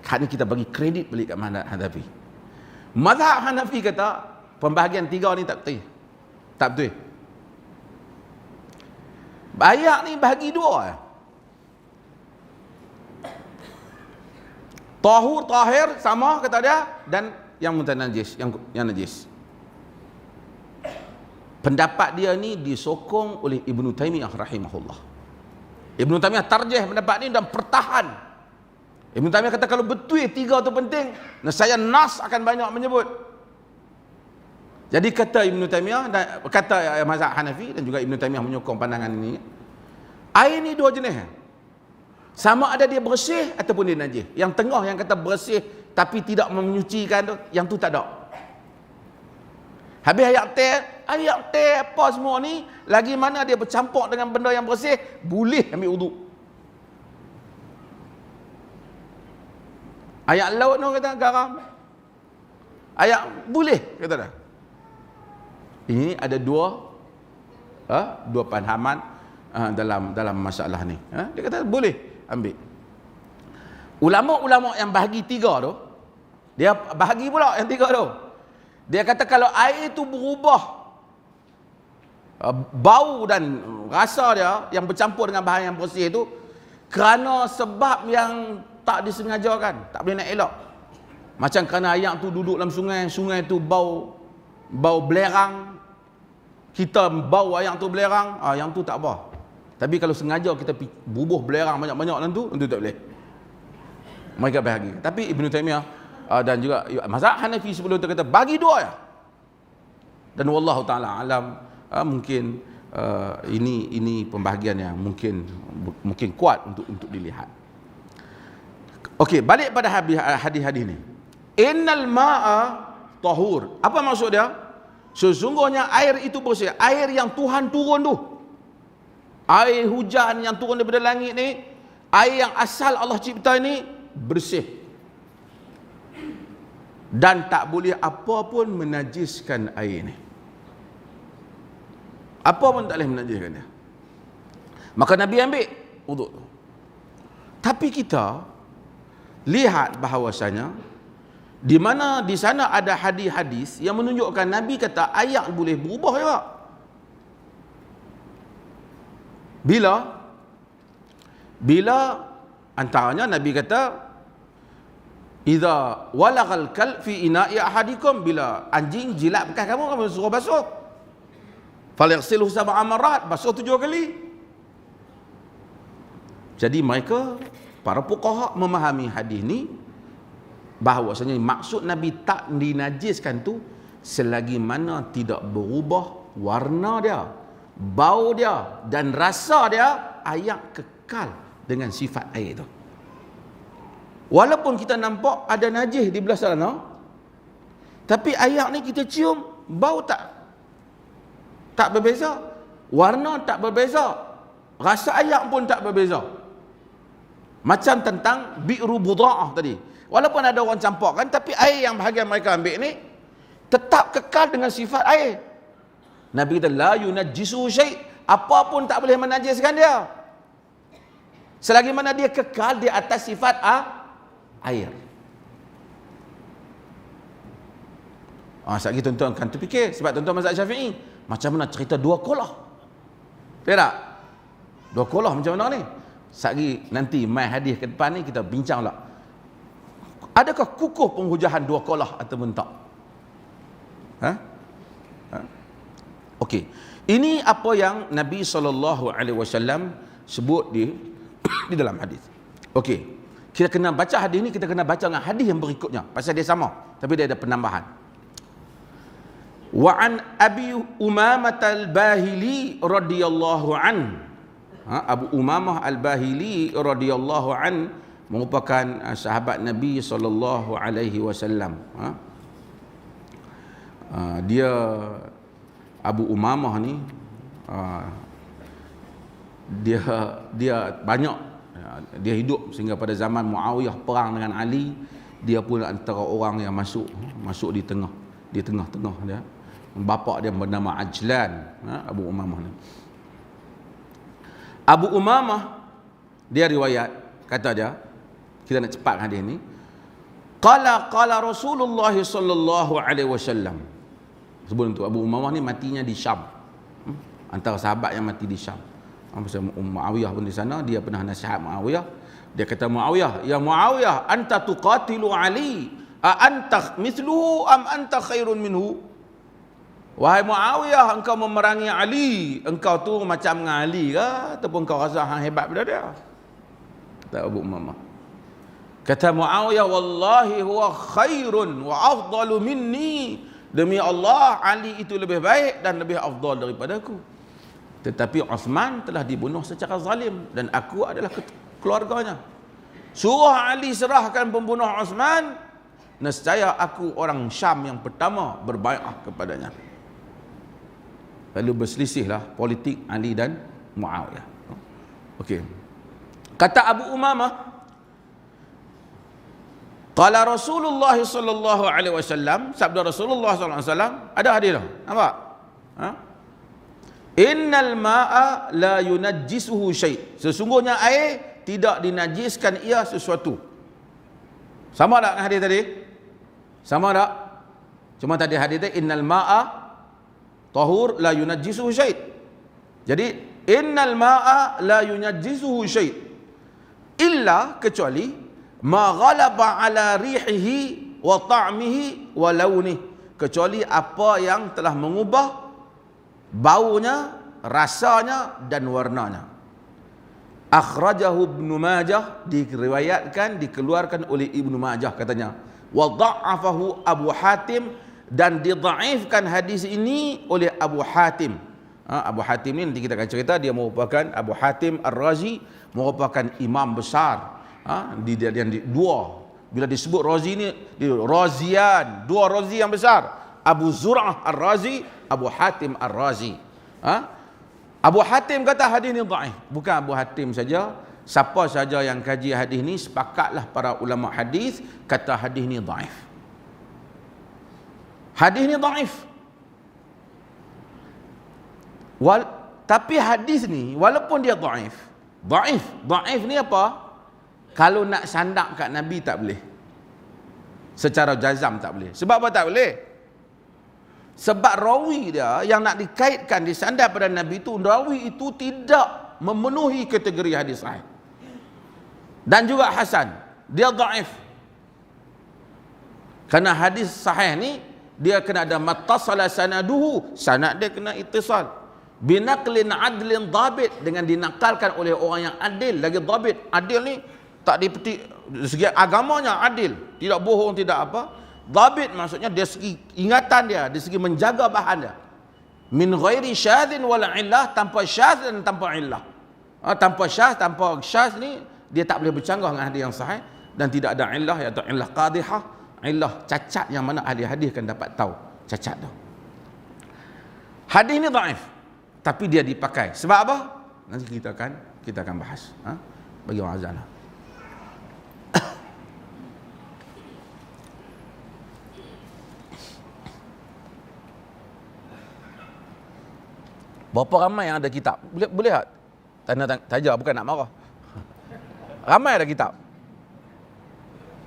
hari ni kita bagi kredit balik kat mazhab Hanafi. Mazhab Hanafi kata pembahagian 3 ni tak betul. Tak betul. Ayak ni bahagi 2. Tahur, tahir sama kata dia, dan yang mutanajis, yang najis. Pendapat dia ni disokong oleh Ibnu Taimiyah rahimahullah. Ibnu Taimiyah tarjih pendapat ni dan pertahan. Ibnu Taimiyah kata kalau betul 3 tu penting, saya nas akan banyak menyebut. Jadi kata Ibnu Taimiyah dan kata mazhab Hanafi dan juga Ibnu Taimiyah menyokong pandangan ini. Air ni 2 jenis. Sama ada dia bersih ataupun dia najis. Yang tengah yang kata bersih tapi tidak menyucikan tu, yang tu tak ada. Habis ayat teh apa semua ni, lagi mana dia bercampur dengan benda yang bersih, boleh ambil wuduk. Ayat laut tu kata garam. Ayat boleh kata dah. Ini ada dua pahaman dalam masalah ni. Dia kata boleh ambil. Ulama-ulama yang bahagi 3 tu, dia bahagi pula yang 3 tu. Dia kata kalau air itu berubah bau dan rasa dia yang bercampur dengan bahan yang bersih itu kerana sebab yang tak disengajakan, tak boleh nak elak. Macam kerana air tu duduk dalam sungai, sungai tu bau belerang, kita bau air tu belerang, yang tu tak apa. Tapi kalau sengaja kita bubuh belerang banyak-banyak dalam tu, tentu tak boleh. Mereka bahagi. Tapi Ibnu Taimiyah dan juga mazhab Hanafi sebelum tu kata bagi 2 ya. Dan wallahu taala alam, mungkin ini pembahagian yang mungkin kuat untuk dilihat. Okey, balik pada hadis-hadis ni. Innal ma'a tahur. Apa maksud dia? Sesungguhnya air itu bersih. Air yang Tuhan turun tu, air hujan yang turun daripada langit ni, air yang asal Allah cipta ni bersih. Dan tak boleh apa pun menajiskan air ni. Apa pun tak boleh menajiskan dia. Maka Nabi ambil wuduk tu. Tapi kita lihat bahawasanya di mana di sana ada hadis-hadis yang menunjukkan Nabi kata air boleh berubah juga. Bila antaranya Nabi kata idza walaghal kalb fi ina'i ahadikum, bila anjing jilat bekas kamu suruh basuh. Falyaghsilhu sab'a marrat, basuh 7 kali. Jadi mereka para fuqaha memahami hadis ni bahawasanya maksud Nabi tak dinajiskan tu selagi mana tidak berubah warna dia, bau dia dan rasa dia, air kekal dengan sifat air tu. Walaupun kita nampak ada najis di belah sana, tapi air ni kita cium, bau tak berbeza, warna tak berbeza, rasa air pun tak berbeza. Macam tentang bi'ru buda'ah tadi. Walaupun ada orang campurkan, tapi air yang bahagian mereka ambil ni tetap kekal dengan sifat air. Nabi kata la yunajjisu syai', apa pun tak boleh menajiskan dia selagi mana dia kekal di atas sifat air. Sekali tuan-tuan akan terfikir, sebab tuan-tuan mazhab Syafi'i macam mana cerita dua kolah, betul tak? Dua kolah macam mana ni? Sekali nanti mai hadis ke depan ni kita bincang lah, adakah kukuh penghujahan dua kolah ataupun tak? Okey, ini apa yang Nabi SAW sebut di dalam hadis. Okey, kita kena baca hadis ni, kita kena baca dengan hadis yang berikutnya pasal dia sama tapi dia ada penambahan. Wa an Abi Umamah al-Bahili radhiyallahu an. Abu Umamah al-Bahili radhiyallahu an merupakan sahabat Nabi sallallahu alaihi wasallam. Dia Abu Umamah ni dia banyak, dia hidup sehingga pada zaman Muawiyah perang dengan Ali, dia pun antara orang yang masuk di tengah-tengah dia. Bapa dia bernama Ajlan, Abu Umamah ni. Abu Umamah dia riwayat, kata dia, kita nak cepat hadis ni. Qala Rasulullah sallallahu alaihi wasallam. Sebelum tu Abu Umamah ni matinya di Syam. Antara sahabat yang mati di Syam. Pasal Muawiyah pun di sana, dia pernah nasihat Muawiyah. Dia kata Muawiyah, ya Muawiyah, anta tuqatilu Ali, a anta mithluhu am anta khairun minhu? Wahai Muawiyah, engkau memerangi Ali, engkau tu macam dengan Ali ke ataupun kau rasa hang hebat pada dia? Kata Abu Umamah. Kata Muawiyah, wallahi huwa khairun wa afdalu minni. Demi Allah, Ali itu lebih baik dan lebih afdal daripada aku. Tetapi Uthman telah dibunuh secara zalim dan aku adalah keluarganya. Suruh Ali serahkan pembunuh Uthman, nescaya aku orang Syam yang pertama berbai'ah kepadanya. Lalu berselisihlah politik Ali dan Muawiyah. Okey. Kata Abu Umamah, qala Rasulullah sallallahu alaihi wasallam, sabda Rasulullah sallallahu alaihi wasallam, ada hadis tu. Nampak? Innal ma'a la yunajjisuhu syai'. Sesungguhnya air tidak dinajiskan ia sesuatu. Sama tak dengan hadis tadi? Sama tak? Cuma tadi hadis tadi innal ma'a tahur la yunajjisuhu syai'. Jadi innal ma'a la yunajjisuhu syai' illa, kecuali ma ghalaba ala rihihi wa ta'mihi wa launih, kecuali apa yang telah mengubah baunya, rasanya dan warnanya. Akhrajahu Ibnu Majah, diriwayatkan, dikeluarkan oleh Ibnu Majah katanya. Wa dha'afahu Abu Hatim, dan didhaifkan hadis ini oleh Abu Hatim. Abu Hatim ini nanti kita akan cerita, dia merupakan Abu Hatim Ar-Razi, merupakan imam besar. Bila disebut Razi ni, Razian, dua Razi yang besar, Abu Zur'ah Ar-Razi, Abu Hatim Ar-Razi. Abu Hatim kata hadis ni dhaif. Bukan Abu Hatim saja, siapa saja yang kaji hadis ni, sepakatlah para ulama hadis kata hadis ni dhaif. Hadis ni dhaif. Tapi hadis ni walaupun dia dhaif ni apa? Kalau nak sandak kat Nabi tak boleh. Secara jazam tak boleh. Sebab apa tak boleh? Sebab rawi dia yang nak dikaitkan disandar pada Nabi itu, rawi itu tidak memenuhi kategori hadis sahih. Dan juga hasan. Dia dhaif. Kerana hadis sahih ni dia kena ada mattasala sanaduhu, sanad dia kena ittisal. Binaqlin adlin dhabit, dengan dinakalkan oleh orang yang adil, lagi dhabit. Adil ni tak dipetik, segi agamanya adil, tidak bohong, tidak apa. Dhabit maksudnya dari segi ingatan dia, dari segi menjaga bahan dia. Min ghairi syadhin wala illah, tanpa syadh dan tanpa illah. Tanpa syadh ni dia tak boleh bercanggah dengan hadis yang sahih, dan tidak ada illah, iaitu illah qadihah, illah cacat yang mana ahli hadis kan dapat tahu cacat tu. Hadis ni dhaif, tapi dia dipakai. Sebab apa? Nanti kita akan bahas. Bagi orang azan. Berapa ramai yang ada kitab? Boleh tak? Tanda taja, bukan nak marah. Ramai ada kitab.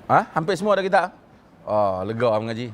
Hampir semua ada kitab. Oh, lega mengaji.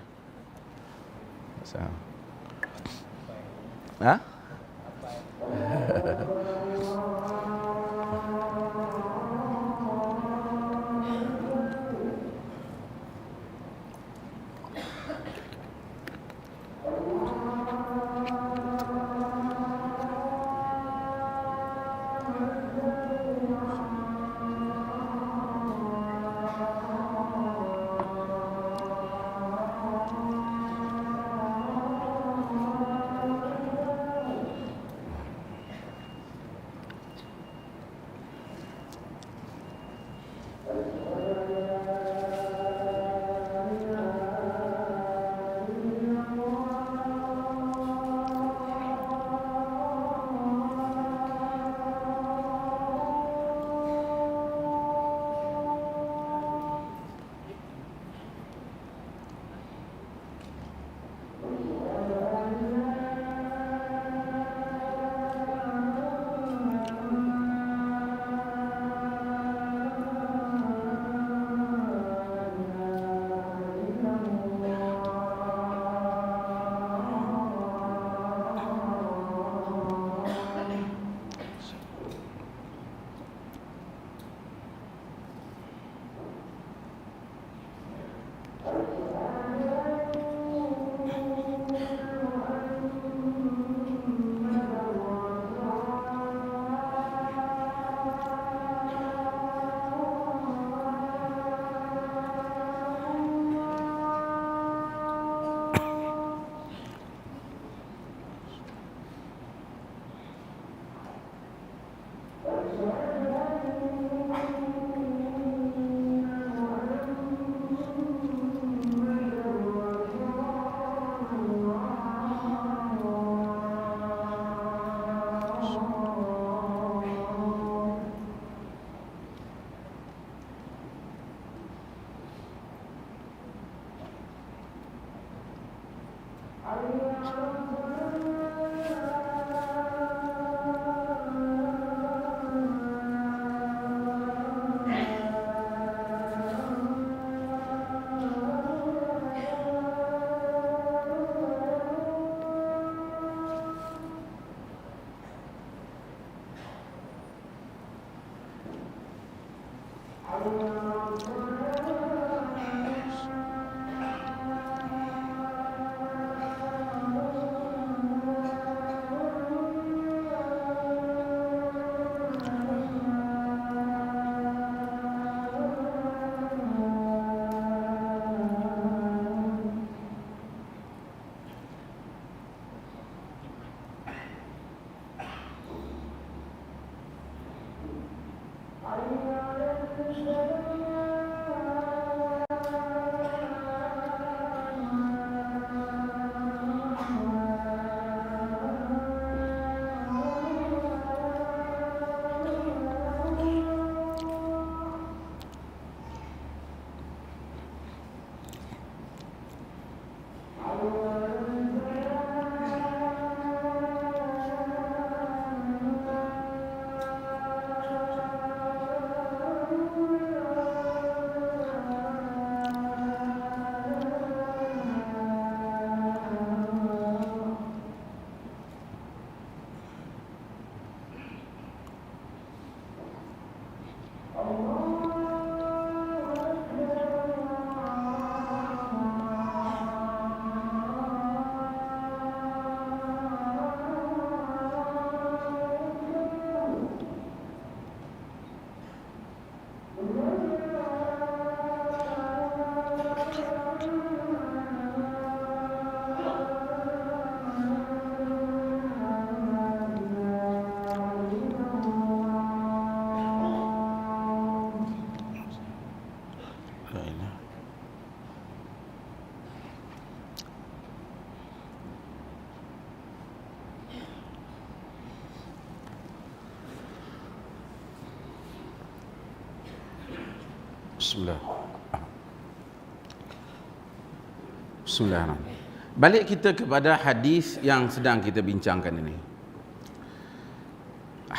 Bismillahirrahmanirrahim. Balik kita kepada hadis yang sedang kita bincangkan ini.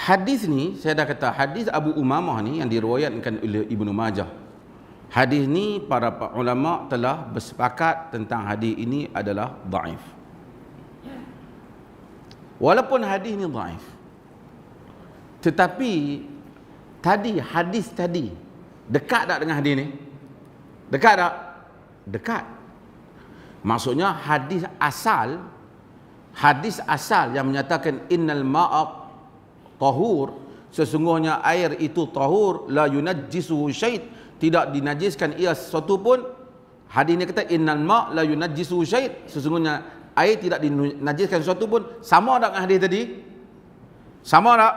hadis ni saya dah kata, hadis Abu Umamah ni yang diriwayatkan oleh Ibnu Majah. Hadis ni para ulama telah bersepakat tentang hadis ini adalah dhaif. Walaupun hadis ni dhaif, tetapi hadis tadi dekat tak dengan hadis ni? Dekat tak? Dekat. Maksudnya hadis asal yang menyatakan innal ma'a tahur, sesungguhnya air itu tahur, la yunajjisuhu syait, tidak dinajiskan ia sesuatu pun. Hadis ni kata innal ma' la yunajjisuhu syait, sesungguhnya air tidak dinajiskan sesuatu pun. Sama tak dengan hadis tadi? Sama tak?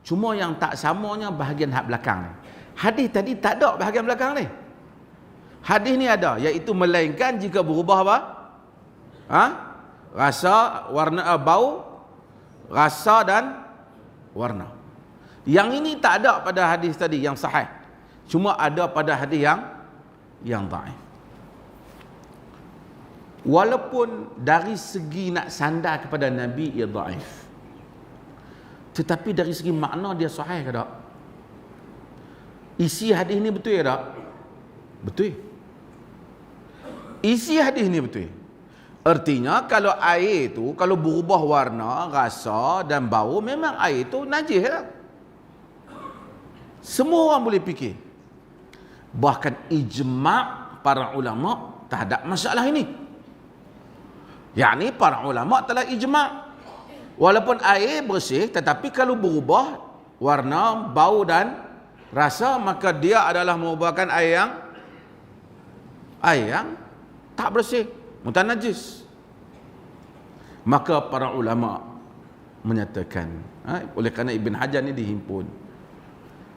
Cuma yang tak samanya bahagian hak belakang ni. Hadis tadi tak ada bahagian belakang ni. Hadis ni ada, iaitu melainkan jika berubah apa? Rasa, warna, bau, rasa dan warna. Yang ini tak ada pada hadis tadi yang sahih. Cuma ada pada hadis yang dhaif. Walaupun dari segi nak sandar kepada Nabi ia dhaif, tetapi dari segi makna dia sahih ke tak? Isi hadis ni betul ke tak? Betul. Isi hadis ni betul. Artinya kalau air tu kalau berubah warna, rasa dan bau, memang air tu najis lah. Semua orang boleh fikir. Bahkan ijma' para ulama terhadap masalah ini. Yakni para ulama telah ijma'. Walaupun air bersih, tetapi kalau berubah warna, bau dan rasa, maka dia adalah merupakan air yang tak bersih, mutanajis. Maka para ulama menyatakan, oleh kerana Ibn Hajar ni dihimpun,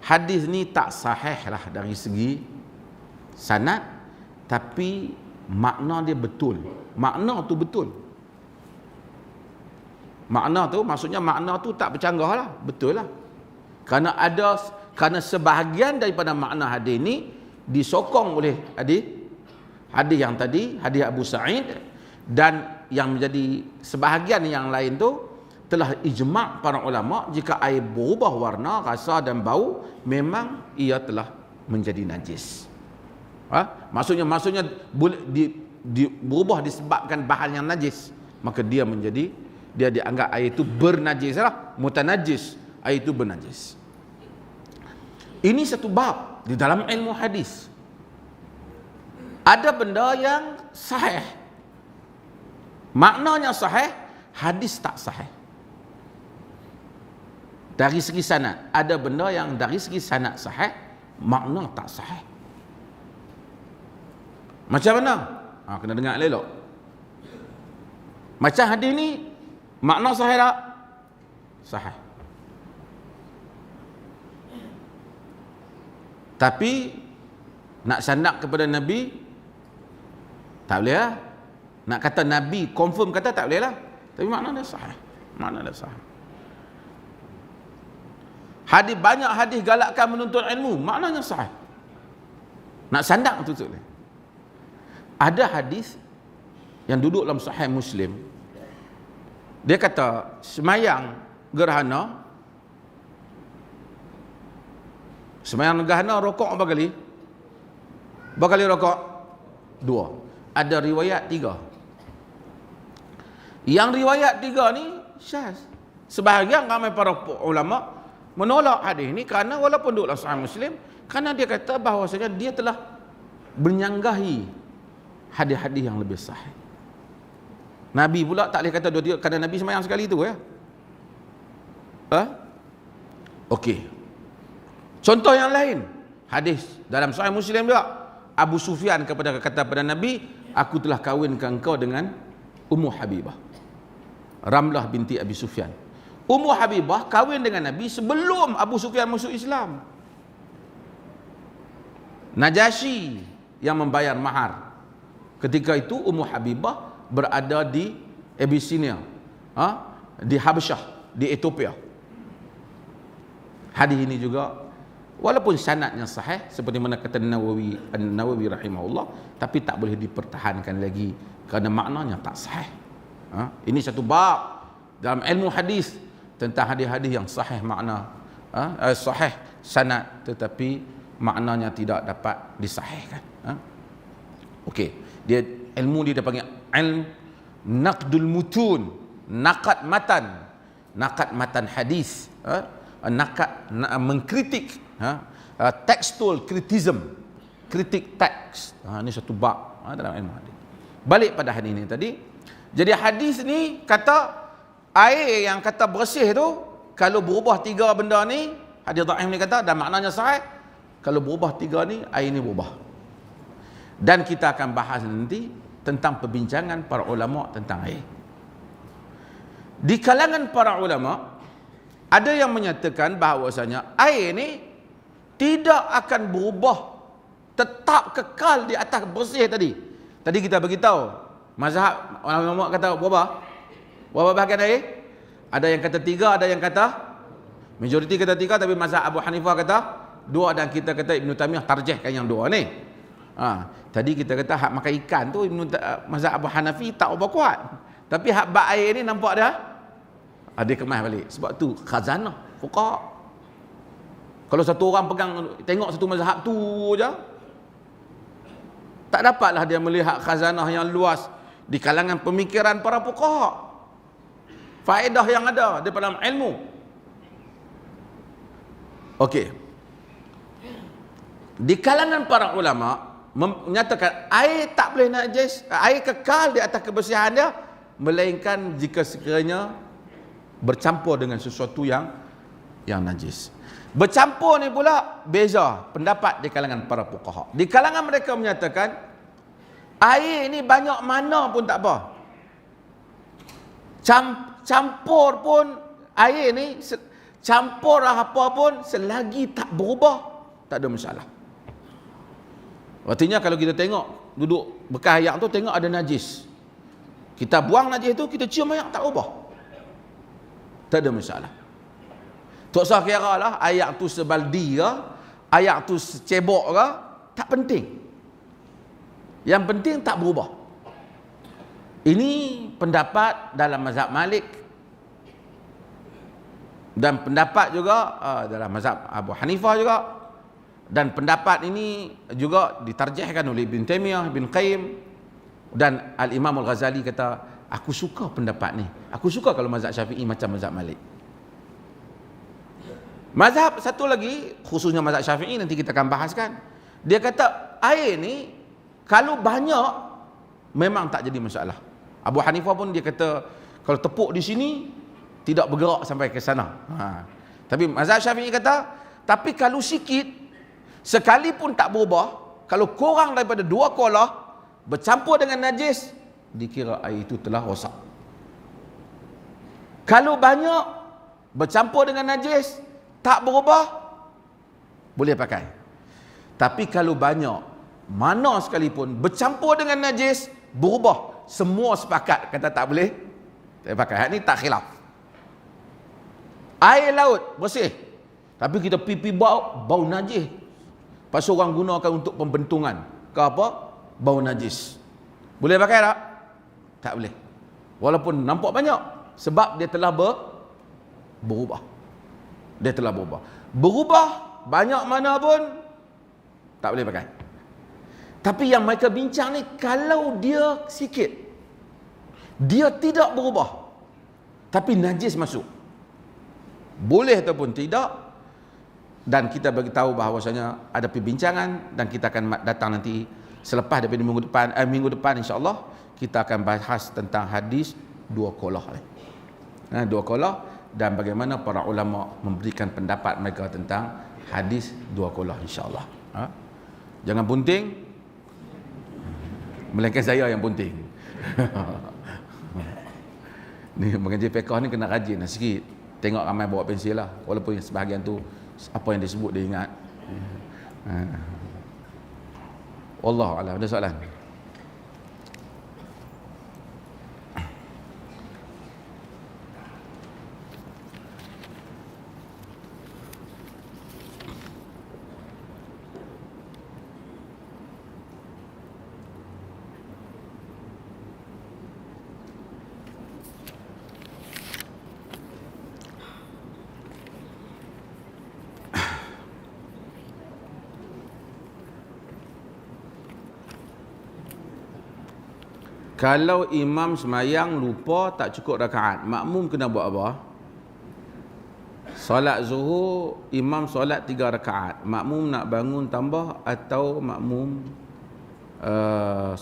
hadis ni tak sahih lah dari segi sanad, tapi makna dia betul. Makna tu betul. Makna tu maksudnya makna tu tak bercanggah lah, betul lah. Kerana sebahagian daripada makna hadis ni disokong oleh hadis yang tadi, hadis Abu Sa'id, dan yang menjadi sebahagian yang lain tu telah ijma' para ulama, jika air berubah warna, rasa dan bau, memang ia telah menjadi najis. Maksudnya berubah disebabkan bahan yang najis, maka dia dianggap air itu bernajis lah, mutanajis, air itu bernajis. Ini satu bab di dalam ilmu hadis. Ada benda yang sahih, maknanya sahih, hadis tak sahih. Dari segi sanad, ada benda yang dari segi sanad sahih, makna tak sahih. Macam mana? Kena dengar elok. Macam hadis ni, makna sahih tak? Sahih. Tapi nak sanad kepada Nabi tak boleh lah. Nak kata Nabi confirm kata tak boleh lah. Tapi makna dia sahih. Makna dia sahih. Banyak hadis galakkan menuntut ilmu, maknanya sahih. Nak sandak betul-betul. Ada hadis yang duduk dalam Sahih Muslim. Dia kata semayang gerhana rokok berapa kali? Berapa kali rokok? 2. Ada riwayat 3. Yang riwayat 3 ni syaz. Sebahagian ramai para ulama menolak hadis ni kerana walaupun duduk dalam Sahih Muslim, kerana dia kata bahawasanya dia telah menyanggahi hadis-hadis yang lebih sahih. Nabi pula tak boleh kata dua tiga, kerana Nabi semayang sekali tu ya. Okey. Contoh yang lain, hadis dalam Sahih Muslim juga, Abu Sufyan kata pada Nabi, aku telah kahwinkan engkau dengan Ummu Habibah, Ramlah binti Abi Sufyan. Ummu Habibah kahwin dengan Nabi sebelum Abu Sufyan masuk Islam. Najasyi yang membayar mahar. Ketika itu Ummu Habibah berada di Abyssinia, di Habasyah, di Ethiopia. Hadis ini juga walaupun sanadnya sahih seperti mana kata Nawawi rahimahullah, tapi tak boleh dipertahankan lagi kerana maknanya tak sahih. Ini satu bab dalam ilmu hadis tentang hadis-hadis yang sahih makna, sahih sanad tetapi maknanya tidak dapat disahihkan. Okey, dia ilmu dia panggil ilm naqdul mutun, naqad matan hadis, mengkritik, textual criticism, kritik teks. Ini satu bab dalam ilmu hadis. Balik pada hadis ni tadi. Jadi hadis ni kata air yang kata bersih tu kalau berubah 3 benda ni, hadis dhaif ni kata, dan maknanya sahih, kalau berubah 3 ni, air ni berubah. Dan kita akan bahas nanti tentang perbincangan para ulama tentang air. Di kalangan para ulama ada yang menyatakan bahawasanya air ni tidak akan berubah, tetap kekal di atas bersih tadi. Tadi kita beritahu mazhab ulama kata berapa bahagian air? Ada yang kata 3, ada yang kata majoriti kata 3, tapi mazhab Abu Hanifah kata 2, dan kita kata Ibn Taymiyah tarjihkan yang 2 ni. Tadi kita kata hak makan ikan tu mazhab Abu Hanafi tak apa kuat. Tapi hak bab air ni nampak dah ada kemas balik. Sebab tu khazanah fuqaha. Kalau satu orang pegang tengok satu mazhab tu je, tak dapatlah dia melihat khazanah yang luas di kalangan pemikiran para fuqaha. Faedah yang ada di dalam ilmu. Okey. Di kalangan para ulama menyatakan air tak boleh najis, air kekal di atas kebersihan dia, melainkan jika sekiranya bercampur dengan sesuatu yang najis. Bercampur ni pula beza pendapat di kalangan para fuqaha. Di kalangan mereka menyatakan air ni banyak mana pun tak apa. Campur pun air ni, campur apa pun selagi tak berubah, tak ada masalah. Artinya kalau kita tengok duduk bekas ayak tu, tengok ada najis, kita buang najis tu, kita cium ayak tak berubah, tak ada masalah. Tak usah kira lah ayak tu sebaldi ke, ayak tu secebok ke, tak penting. Yang penting tak berubah. Ini pendapat dalam mazhab Malik, dan pendapat juga dalam mazhab Abu Hanifah juga, dan pendapat ini juga ditarjihkan oleh Ibn Taymiyah, Ibn Qayyim, dan Al-Imam Al-Ghazali kata, aku suka pendapat ni. Aku suka kalau mazhab Syafi'i macam mazhab Malik. Mazhab satu lagi, khususnya mazhab Syafi'i, nanti kita akan bahaskan. Dia kata air ni kalau banyak memang tak jadi masalah. Abu Hanifah pun dia kata kalau tepuk di sini tidak bergerak sampai ke sana. Tapi mazhab Syafi'i kata, tapi kalau sikit, sekalipun tak berubah, kalau kurang daripada 2 kolah bercampur dengan najis, dikira air itu telah rosak. Kalau banyak bercampur dengan najis tak berubah, boleh pakai. Tapi kalau banyak, mana sekalipun bercampur dengan najis berubah, semua sepakat kata tak boleh pakai. Ini tak khilaf. Air laut bersih, tapi kita pipi bau najis, pasal orang gunakan untuk pembentungan ke apa, bau najis, boleh pakai tak? Tak boleh, walaupun nampak banyak, sebab dia telah berubah. Dia telah berubah banyak mana pun tak boleh pakai. Tapi yang mereka bincang ni, kalau dia sikit, dia tidak berubah tapi najis masuk, boleh ataupun tidak. Dan kita bagi tahu bahawasanya ada perbincangan, dan kita akan datang nanti selepas daripada minggu depan insya-Allah kita akan bahas tentang hadis 2 kolah. 2 kolah, dan bagaimana para ulama memberikan pendapat mereka tentang hadis 2 kolah insya-Allah. Jangan bunting, melainkan saya yang bunting. Ni mengaji fiqh ni kena rajin lah sikit. Tengok ramai bawa pensil lah, walaupun sebahagian tu apa yang disebut dia ingat. Wallahu a'lam. Ada soalan? Kalau imam semayang lupa tak cukup rakaat, makmum kena buat apa? Solat zuhur, imam solat 3 rakaat, makmum nak bangun tambah atau makmum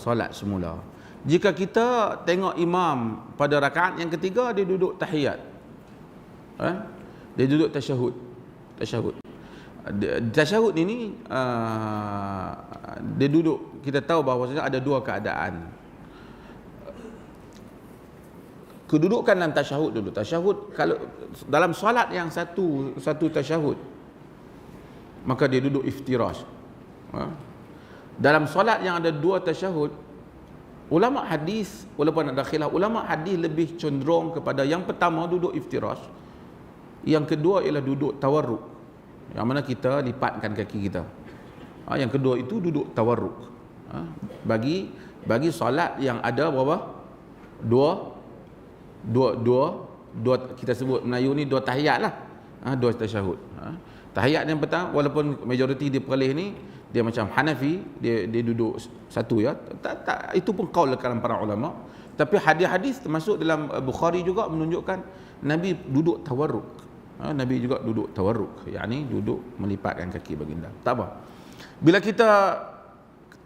solat semula. Jika kita tengok imam pada rakaat yang ketiga dia duduk tahiyat, dia duduk tasyahud. Tasyahud ini dia duduk, kita tahu bahawa ada 2 keadaan. Kedudukan dalam tasyahud dulu. Tasyahud, kalau dalam solat yang satu tasyahud, maka dia duduk iftirash. Dalam solat yang ada 2 tasyahud, ulama hadis, walaupun ada khilaf, ulama hadis lebih cenderung kepada yang pertama duduk iftirash, yang kedua ialah duduk tawarruk, yang mana kita lipatkan kaki kita. Yang kedua itu duduk tawarruk. Bagi solat yang ada berapa? Dua kita sebut Melayu ni 2 tahiyat lah. 2 tasyahud. Tahiyat yang pertama, walaupun majoriti di Perlis ni dia macam Hanafi, dia duduk satu ya. Tak, itu pun qaul kalam para ulama. Tapi hadis-hadis termasuk dalam Bukhari juga menunjukkan Nabi duduk tawarruk. Nabi juga duduk tawarruk, yakni duduk melipatkan kaki baginda. Tak apa. Bila kita,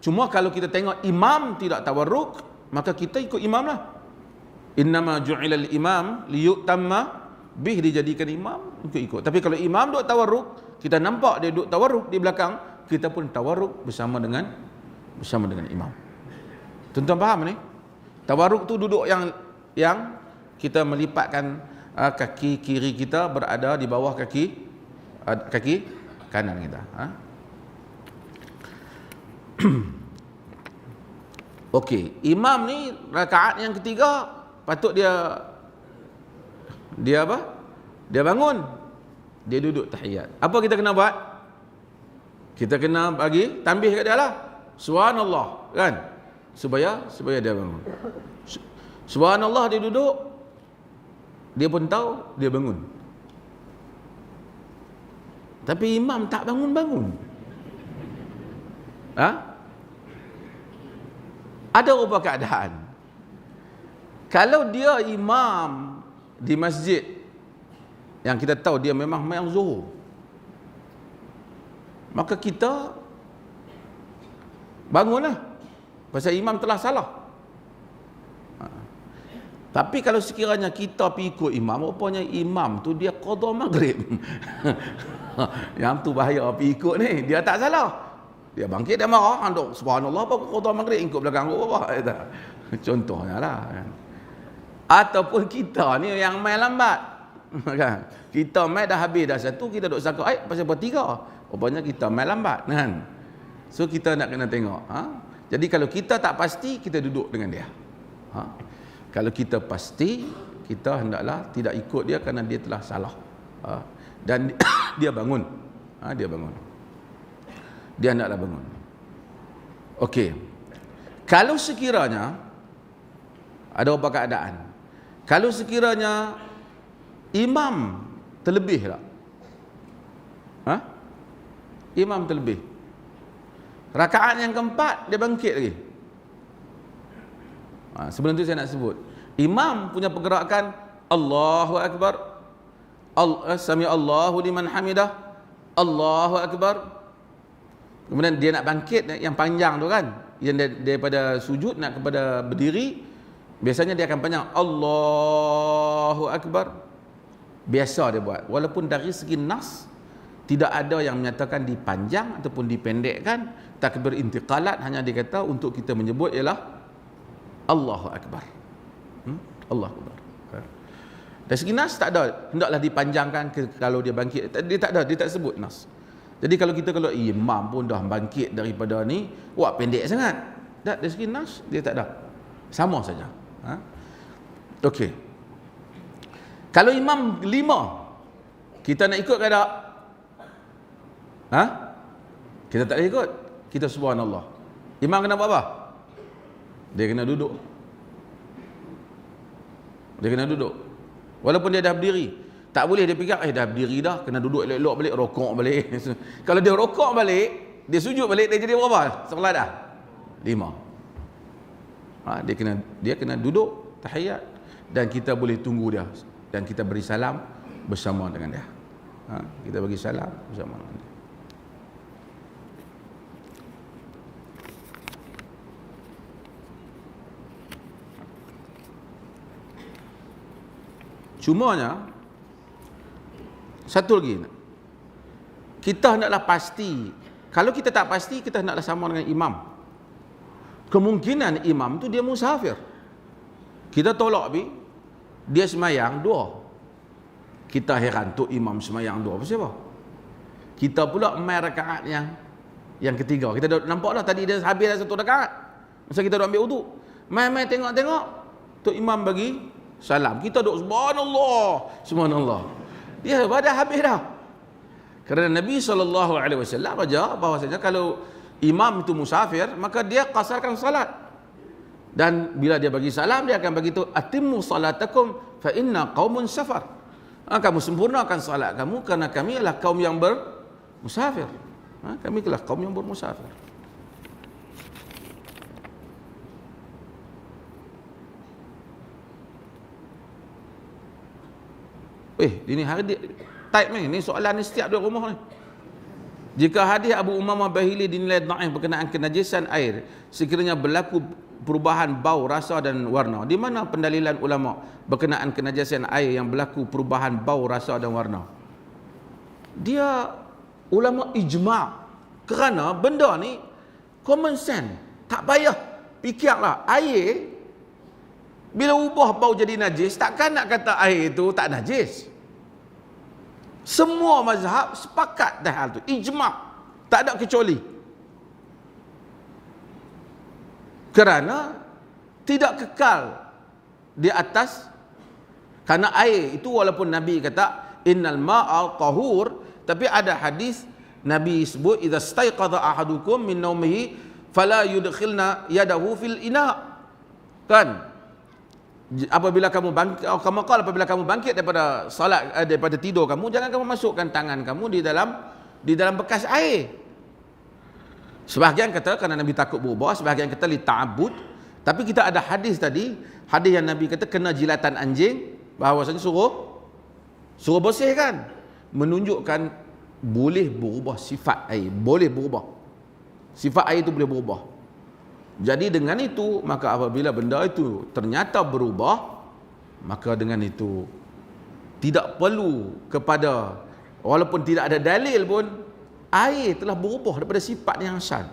cuma kalau kita tengok imam tidak tawarruk, maka kita ikut imam lah. Innama ju'ilal imam liyutamma bih, dijadikan imam ikut. Tapi kalau imam duduk tawarruk, kita nampak dia duduk tawarruk di belakang, kita pun tawarruk bersama dengan imam. Tuan-tuan faham ni? Tawarruk tu duduk yang kita melipatkan kaki kiri kita berada di bawah kaki kanan kita. Okey, imam ni rakaat yang ketiga patut dia apa? Dia bangun. Dia duduk tahiyat. Apa kita kena buat? Kita kena bagi tanbih kat dia lah. Subhanallah, kan? Supaya dia bangun. Subhanallah, dia duduk. Dia pun tahu dia bangun. Tapi imam tak bangun-bangun. Ada beberapa keadaan. Kalau dia imam di masjid yang kita tahu dia memang mayang zuhur, maka kita bangunlah, pasal imam telah salah. Tapi kalau sekiranya kita pergi ikut imam, rupanya imam tu dia qada maghrib. Yang tu bahaya pergi ikut ni, dia tak salah. Dia bangkit, dia marah, anduk subhanallah apa qada maghrib ikut belakang apa. Contohnya lah kan. Ataupun kita ni yang main lambat, kan? Kita main dah habis dah satu, kita duk sangka pasal buat 3, rupanya kita main lambat, kan? So kita nak kena tengok. Jadi kalau kita tak pasti, kita duduk dengan dia. Kalau kita pasti, kita hendaklah tidak ikut dia kerana dia telah salah. Dan dia bangun. Dia bangun. Dia hendaklah bangun. Okey. Kalau sekiranya ada beberapa keadaan. Kalau sekiranya imam terlebih tak? Imam terlebih. Rakaat yang keempat dia bangkit lagi. Sebelum tu saya nak sebut, imam punya pergerakan Allahu Akbar, Sami Allahu liman hamidah, Allahu Akbar. Kemudian dia nak bangkit yang panjang tu kan, yang daripada sujud nak kepada berdiri, biasanya dia akan panjang Allahu Akbar. Biasa dia buat, walaupun dari segi nas tidak ada yang menyatakan dipanjang ataupun dipendekkan. Takbir intiqalat hanya dikata untuk kita menyebut ialah Allahu Akbar. Allahu Akbar. Dari segi nas tak ada, hendaklah dipanjangkan kalau dia bangkit. Dia tak ada, dia tak sebut nas. Jadi kalau imam pun dah bangkit daripada ni, wah pendek sangat. Tak, dari segi nas dia tak ada. Sama saja. Okey. Kalau imam 5, kita nak ikut ke tak? Kita tak boleh ikut. Kita subhanallah. Imam kena buat apa? Dia kena duduk. Dia kena duduk. Walaupun dia dah berdiri. Tak boleh dia fikir, dah berdiri dah, kena duduk elok-elok balik, rokok balik. Kalau dia rokok balik, dia sujud balik, dia jadi berapa? Sebelah dah? 5. Dia kena duduk tahiyat, dan kita boleh tunggu dia, dan kita beri salam bersama dengan dia. Kita bagi salam bersama dengan dia. Cumanya satu lagi, kita hendaklah pasti. Kalau kita tak pasti, kita hendaklah sama dengan imam. Kemungkinan imam tu dia musafir. Kita tolak dia semayang dua. Kita heran tu imam semayang dua. Pasal apa? Kita pula main rakaat yang ketiga. Kita dah nampak dah tadi dia habis dah satu rakaat. Masa kita dah ambil wuduk, main-main tengok-tengok, tu imam bagi salam. Kita duk subhanallah, subhanallah. Dia dah habis dah. Kerana Nabi SAW ajar bahawasanya kalau imam itu musafir, maka dia qasarkan salat. Dan bila dia bagi salam, dia akan bagi tu atimmu salatakum fa inna qaumun safar. Kamu sempurnakan salat kamu kerana kami adalah kaum yang bermusafir. Kami adalah kaum yang bermusafir. Ini hari type ni soalan ni setiap dua rumah ni. Jika hadis Abu Umamah Bahili dinilai dhaif berkenaan kenajisan air, sekiranya berlaku perubahan bau, rasa dan warna, di mana pendalilan ulama berkenaan kenajisan air yang berlaku perubahan bau, rasa dan warna? Dia ulama ijma', kerana benda ni common sense, tak payah fikirlah. Air bila ubah bau jadi najis, takkan nak kata air itu tak najis. Semua mazhab sepakat dah hal tu, ijma', tak ada kecuali. Kerana tidak kekal di atas, kerana air itu walaupun Nabi kata innal ma'a tahur, tapi ada hadis Nabi sebut idza staiqadha ahadukum min naumihi fala yudkhilna yadahu fil ina'. Kan? Apabila kamu bangkit, apabila kamu bangkit daripada salat, daripada tidur kamu, jangan kamu masukkan tangan kamu di dalam bekas air. Sebahagian kata kerana Nabi takut berubah, sebahagian kata li ta'abbud. Tapi kita ada hadis tadi, hadis yang Nabi kata kena jilatan anjing, bahawasanya suruh bersihkan, menunjukkan boleh berubah sifat air, boleh berubah. Sifat air itu boleh berubah. Jadi dengan itu, maka apabila benda itu ternyata berubah, maka dengan itu tidak perlu kepada, walaupun tidak ada dalil pun, air telah berubah daripada sifat yang asal.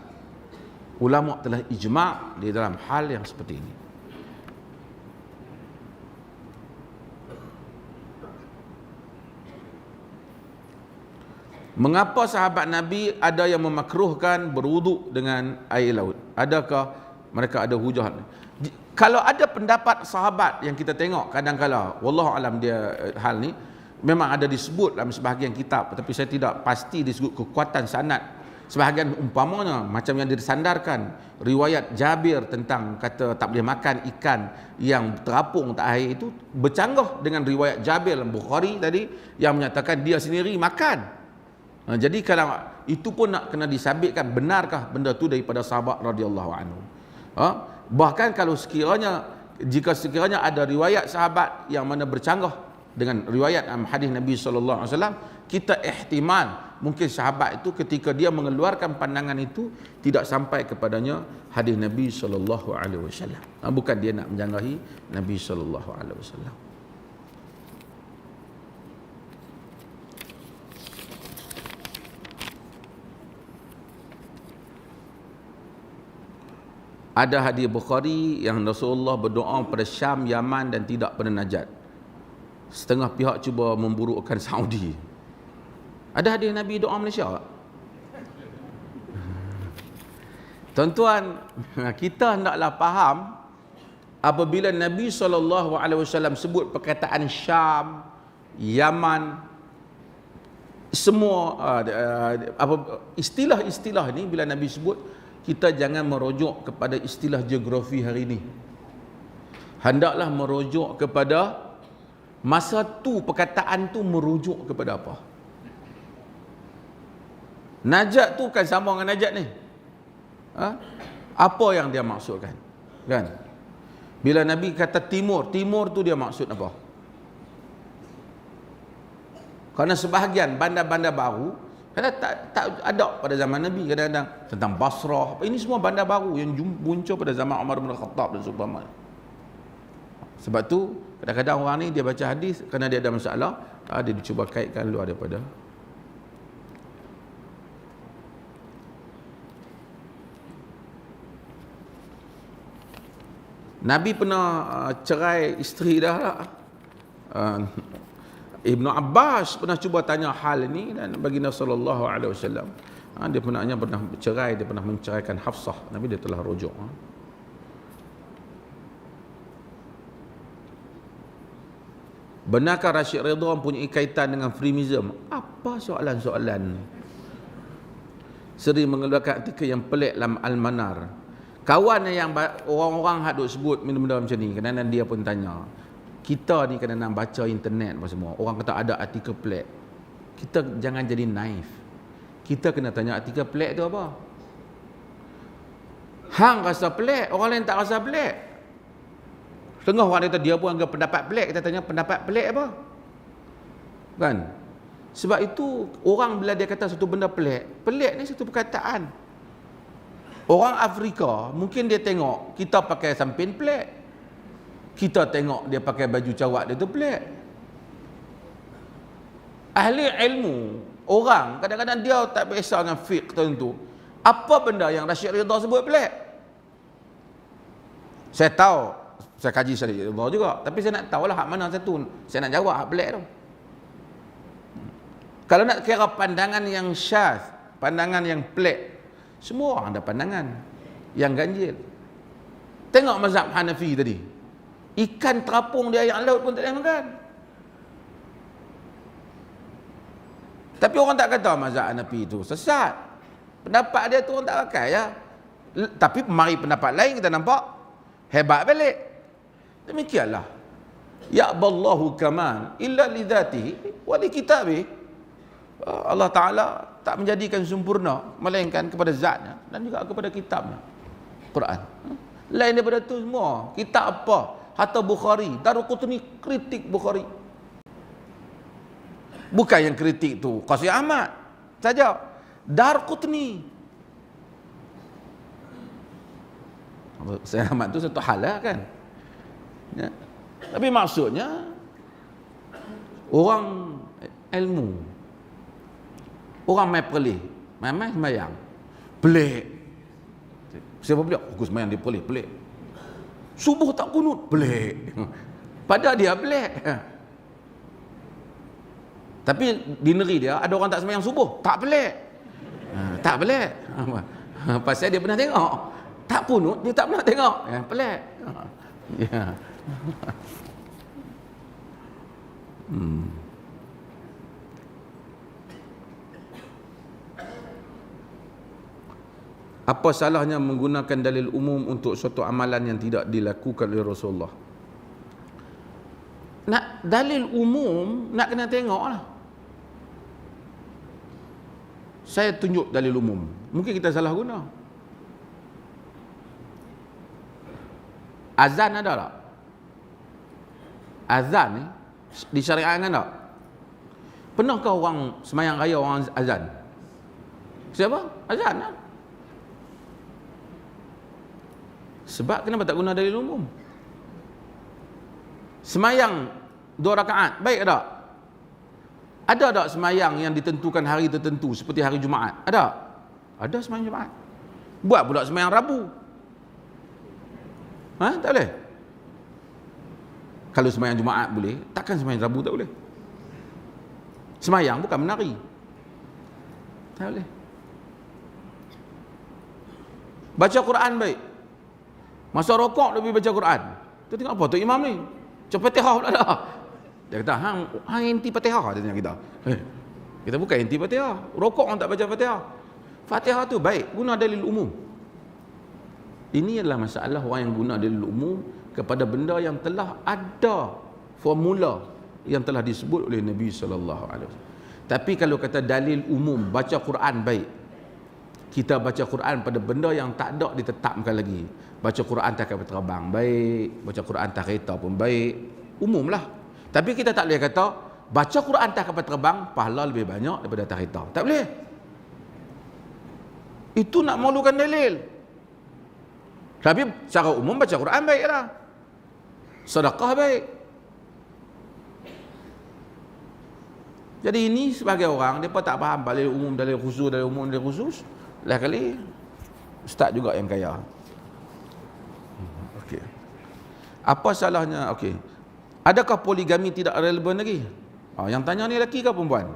Ulama telah ijma' di dalam hal yang seperti ini. Mengapa sahabat Nabi ada yang memakruhkan berwuduk dengan air laut? Adakah mereka ada hujah? Kalau ada pendapat sahabat yang kita tengok kadang-kala, wallahu alam dia hal ni memang ada disebut dalam sebahagian kitab, tapi saya tidak pasti disebut kekuatan sanad. Sebahagian umpamanya macam yang disandarkan riwayat Jabir tentang kata tak boleh makan ikan yang terapung tak air itu bercanggah dengan riwayat Jabir dalam Bukhari tadi yang menyatakan dia sendiri makan. Jadi kalau itu pun nak kena disabitkan, benarkah benda tu daripada sahabat radhiyallahu anhu? Bahkan kalau jika sekiranya ada riwayat sahabat yang mana bercanggah dengan riwayat hadis Nabi sallallahu alaihi wasallam, kita ihtimal mungkin sahabat itu ketika dia mengeluarkan pandangan itu tidak sampai kepadanya hadis Nabi sallallahu alaihi wasallam. Bukan dia nak menjanggahi Nabi sallallahu alaihi wasallam. Ada hadis Bukhari yang Rasulullah berdoa pada Syam, Yaman dan tidak pada Najd. Setengah pihak cuba memburukkan Saudi. Ada hadis Nabi doa Malaysia tak? Tuan-tuan, kita hendaklah faham apabila Nabi SAW sebut perkataan Syam, Yaman, semua istilah-istilah ini bila Nabi sebut, kita jangan merujuk kepada istilah geografi hari ini. Hendaklah merujuk kepada masa tu, perkataan tu merujuk kepada apa? Najd tu kan sama dengan Najd ni. Apa yang dia maksudkan? Kan? Bila Nabi kata timur, timur tu dia maksud apa? Kerana sebahagian bandar-bandar baru kadang tak ada pada zaman Nabi, kadang-kadang tentang Basrah. Ini semua bandar baru yang muncul pada zaman Umar bin Khattab dan seumpamanya. Sebab tu kadang-kadang orang ni dia baca hadis kerana dia ada masalah, dia dicuba kaitkan luar daripada. Nabi pernah cerai isteri dah lah. Ibnu Abbas pernah cuba tanya hal ini dan baginda sallallahu alaihi wasallam dia pernah bercerai, dia pernah menceraikan Hafsah. Nabi dia telah rujuk. Benarkah Rashid Ridha mempunyai kaitan dengan Freemason? Apa soalan-soalan? Sering mengeluarkan artikel yang pelik dalam Al-Manar. Kawan yang orang-orang hak duk sebut benda-benda macam ni, kadang-kadang dia pun tanya. Kita ni kadang-kadang baca internet apa semua. Orang kata ada artikel pelik. Kita jangan jadi naif. Kita kena tanya artikel pelik tu apa. Hang rasa pelik, orang lain tak rasa pelik. Setengah orang kata dia pun anggap pendapat pelik. Kita tanya pendapat pelik apa? Kan? Sebab itu orang bila dia kata satu benda pelik, pelik ni satu perkataan. Orang Afrika mungkin dia tengok kita pakai sampin pelik. Kita tengok dia pakai baju cawat dia tu pelik. Ahli ilmu, orang kadang-kadang dia tak biasa dengan fiqh tertentu. Apa benda yang Rashid Ridha sebut pelik? Saya tahu, saya kaji Rashid Ridha juga, tapi saya nak tahulah hak mana satu. Saya nak jawab hak pelik tu. Kalau nak kira pandangan yang syaz, pandangan yang pelik, semua orang ada pandangan yang ganjil. Tengok mazhab Hanafi tadi. Ikan terapung di air laut pun tak boleh makan. Tapi orang tak kata mazhab Hanafi itu sesat. Pendapat dia tu orang tak pakai ya. Tapi mari pendapat lain kita nampak hebat balik. Demikianlah. Ya'ballahu kamal illa li dzatihi wa li kitabihi. Allah Ta'ala tak menjadikan sempurna melainkan kepada zatnya dan juga kepada kitabnya, Quran. Lain daripada tu semua. Kitab apa? Hatta Bukhari, Daruqutni kritik Bukhari. Bukan yang kritik tu Qasi Ahmad saja. Daruqutni. Qasi Ahmad tu satu hal lah kan. Ya. Tapi maksudnya orang ilmu, orang main pelih, main sembahyang pelik. Siapa pula? Aku sembahyang dia pelik. Subuh tak kunut, pelik. Padahal dia pelik. Tapi di negeri dia ada orang tak sembahyang subuh, tak pelik. Tak pelik. Pasal dia pernah tengok. Tak kunut, dia tak pernah tengok. Pelik. Ya. Apa salahnya menggunakan dalil umum untuk suatu amalan yang tidak dilakukan oleh Rasulullah? Nak dalil umum, nak kena tengok lah. Saya tunjuk dalil umum, mungkin kita salah guna. Azan ada tak? Azan ni disyariatkan tak? Pernahkah orang semayang raya orang azan? Siapa? Azan lah. Sebab kenapa tak guna dalil umum? Semayang 2 rakaat, baik tak? Ada tak semayang yang ditentukan hari tertentu seperti hari Jumaat? Ada? Ada semayang Jumaat. Buat pula semayang Rabu. Tak boleh? Kalau semayang Jumaat boleh, takkan semayang Rabu tak boleh? Semayang bukan menari. Tak boleh. Baca Quran baik. Masa rokok lebih baca Quran. Kita tengok apa tu imam ni? Baca Fatihah pula dah. Dia kata, hang inti Fatihah, dia tanya kita. Kita bukan inti Fatihah. Rokok orang tak baca Fatihah. Fatihah tu baik, guna dalil umum. Ini adalah masalah orang yang guna dalil umum kepada benda yang telah ada formula yang telah disebut oleh Nabi sallallahu alaihi wasallam. Tapi kalau kata dalil umum, baca Quran baik. kita baca Quran pada benda yang tak ada ditetapkan lagi. Baca Quran tak kapal terbang, baik. Baca Quran tak kereta pun baik. Umumlah. Tapi kita tak boleh kata, baca Quran tak kapal terbang, pahala lebih banyak daripada tak kereta. Tak boleh. Itu nak memerlukan dalil. Tapi secara umum baca Quran baiklah. Sedekah baik. Jadi ini sebagai orang, mereka tak faham dalil umum, dalil khusus, dalil umum, dalil khusus. Lain kali, ustaz juga yang kaya. Okey. Apa salahnya? Okey. Adakah poligami tidak relevan lagi? Yang tanya ni lelaki ke perempuan?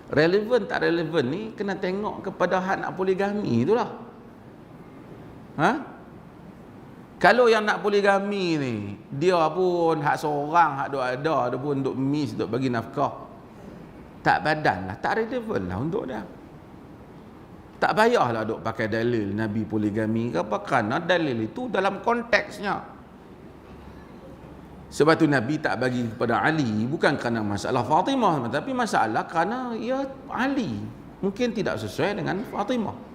Relevan tak relevan ni kena tengok kepada hak nak poligami itulah. Kalau yang nak poligami ni, dia pun hak seorang, hak duk ada, dia pun duk miss, duk bagi nafkah. Tak badan lah, tak relevan lah untuk dia. Tak payahlah duk pakai dalil Nabi poligami ke apa, kerana dalil itu dalam konteksnya. Sebab tu Nabi tak bagi kepada Ali, bukan kerana masalah Fatimah, tapi masalah kerana ya Ali mungkin tidak sesuai dengan Fatimah.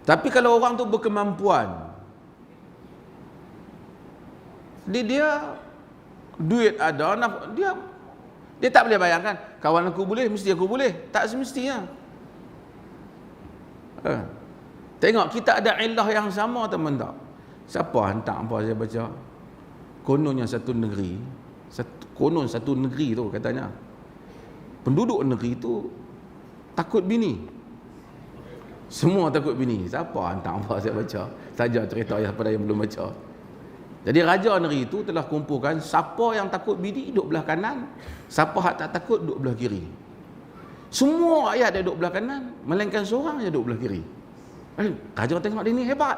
Tapi kalau orang tu berkemampuan, dia duit ada, dia tak boleh bayangkan kawan aku boleh, mesti aku boleh. Tak semestinya. Tengok, kita ada illah yang sama teman tak? Siapa hantar apa saya baca? Kononnya satu negeri, konon satu negeri tu katanya, penduduk negeri tu takut bini. Semua takut bini. Siapa hantar apa saya baca? Saja cerita yang pada yang belum baca. Jadi raja negeri itu telah kumpulkan siapa yang takut bini duduk belah kanan, siapa yang tak takut duduk belah kiri. Semua rakyat dia duduk belah kanan, melainkan seorang je duduk belah kiri. Raja tengok dia ni hebat.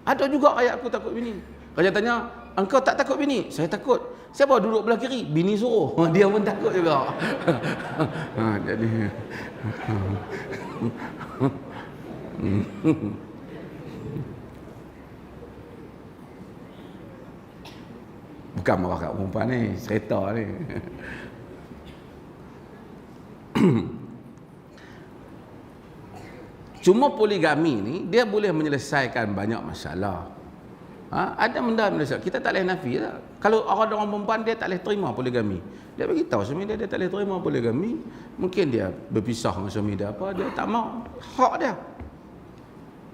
Ada juga rakyat aku takut bini. Raja tanya, engkau tak takut bini? Saya takut. Siapa duduk belah kiri? Bini suruh. Dia pun takut juga. Jadi bukan marah kat perempuan ni, cerita ni. Cuma poligami ni dia boleh menyelesaikan banyak masalah. Ada benda menyelesaikan. Kita tak boleh nafi lah. Kalau orang perempuan dia tak boleh terima poligami, dia bagi tahu suami dia tak boleh terima poligami. Mungkin dia berpisah dengan suami dia, apa dia tak mau, hak dia.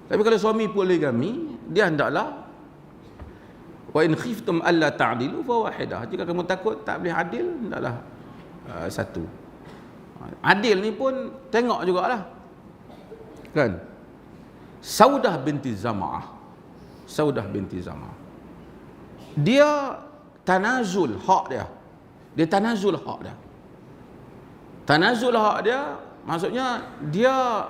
Tapi kalau suami poligami, dia hendaklah wa in khiftum alla ta'dilu fa wahidah. Jika kamu takut tak boleh adil, hendaklah satu. Adil ni pun tengok jugalah. Kan? Saudah binti Zam'ah. Saudah binti Zam'ah. Dia tanazul hak dia. Dia tanazul hak dia. Tanazul hak dia maksudnya dia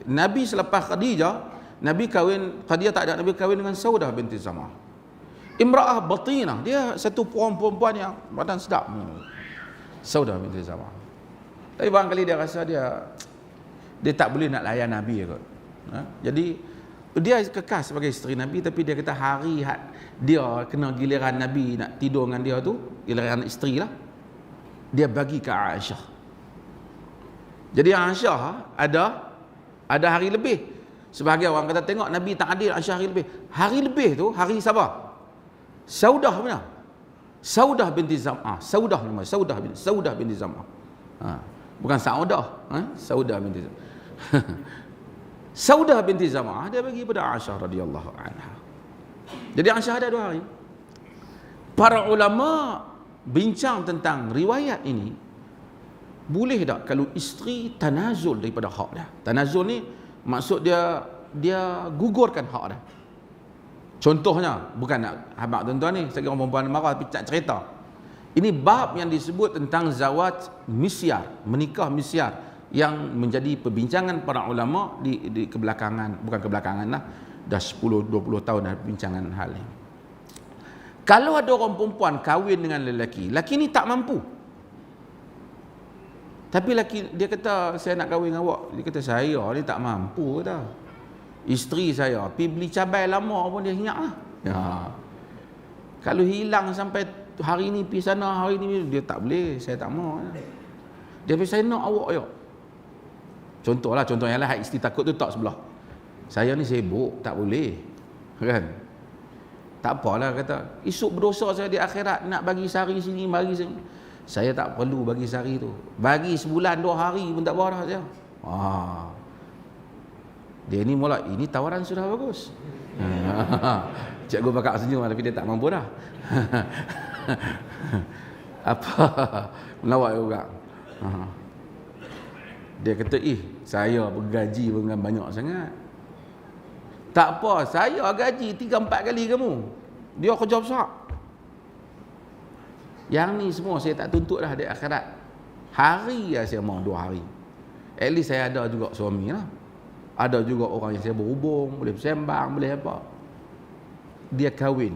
Nabi selepas Khadijah, Nabi kahwin, Khadijah tak ada, Nabi kahwin dengan Saudah binti Zam'ah. Imra'ah batinah, dia satu perempuan yang badan sedap. Saudah binti Zam'ah. Tapi barangkali dia rasa dia tak boleh nak layan Nabi kot. Jadi dia kekal sebagai isteri Nabi, tapi dia kata hari dia kena giliran Nabi nak tidur dengan dia tu, giliran isteri lah, dia bagi ke Aisyah. Jadi Aisyah ada hari lebih. Sebagai orang kata tengok Nabi tak adil, Aisyah hari lebih. Hari lebih tu hari siapa? Saudah mana? Saudah binti Zam'ah. Saudah binti Zam'ah. Bukan Saudah, Saudah binti Zam'ah. Saudah binti Zam'ah dia bagi pada Aisyah radhiyallahu anha. Jadi Aisyah ada 2 hari. Para ulama bincang tentang riwayat ini. Boleh tak kalau isteri tanazul daripada hak dia? Tanazul ni maksud dia gugurkan hak dia. Contohnya, bukan nak habaq tuan-tuan ni, saya kira orang perempuan marah tapi tak cerita. Ini bab yang disebut tentang zawaj misyar, menikah misyar, yang menjadi perbincangan para ulama di kebelakangan, bukan kebelakangan lah, dah 10-20 tahun dah perbincangan hal ini. Kalau ada orang perempuan kahwin dengan lelaki, lelaki ni tak mampu. Tapi lelaki dia kata saya nak kahwin dengan awak, dia kata saya ni tak mampu kata. Isteri saya pergi beli cabai lama pun dia ingat lah. Ya. Kalau hilang sampai hari ni pergi sana, hari ni dia tak boleh, saya tak mau. Dia pergi, saya nak awak ya. Contoh yang lain, isteri takut tu tak sebelah. Saya ni sibuk, tak boleh. Kan? Tak apalah kata, esok berdosa saya di akhirat, nak bagi sehari sini, bagi sini. Saya tak perlu bagi sehari tu. Bagi sebulan, 2 hari pun tak apa dah saya. Dia ni mula, ini tawaran sudah bagus. Cikgu bakal senyum tapi dia tak mampu dah. Apa? Melawak juga. Dia kata, saya bergaji dengan banyak sangat. Tak apa, saya gaji 3-4 kali kamu. Dia kerja besar. Yang ni semua saya tak tuntut dah di akhirat. Hari lah saya mau 2 hari. At least saya ada juga suami lah. Ada juga orang yang saya berhubung, boleh bersembang, boleh apa. Dia kahwin.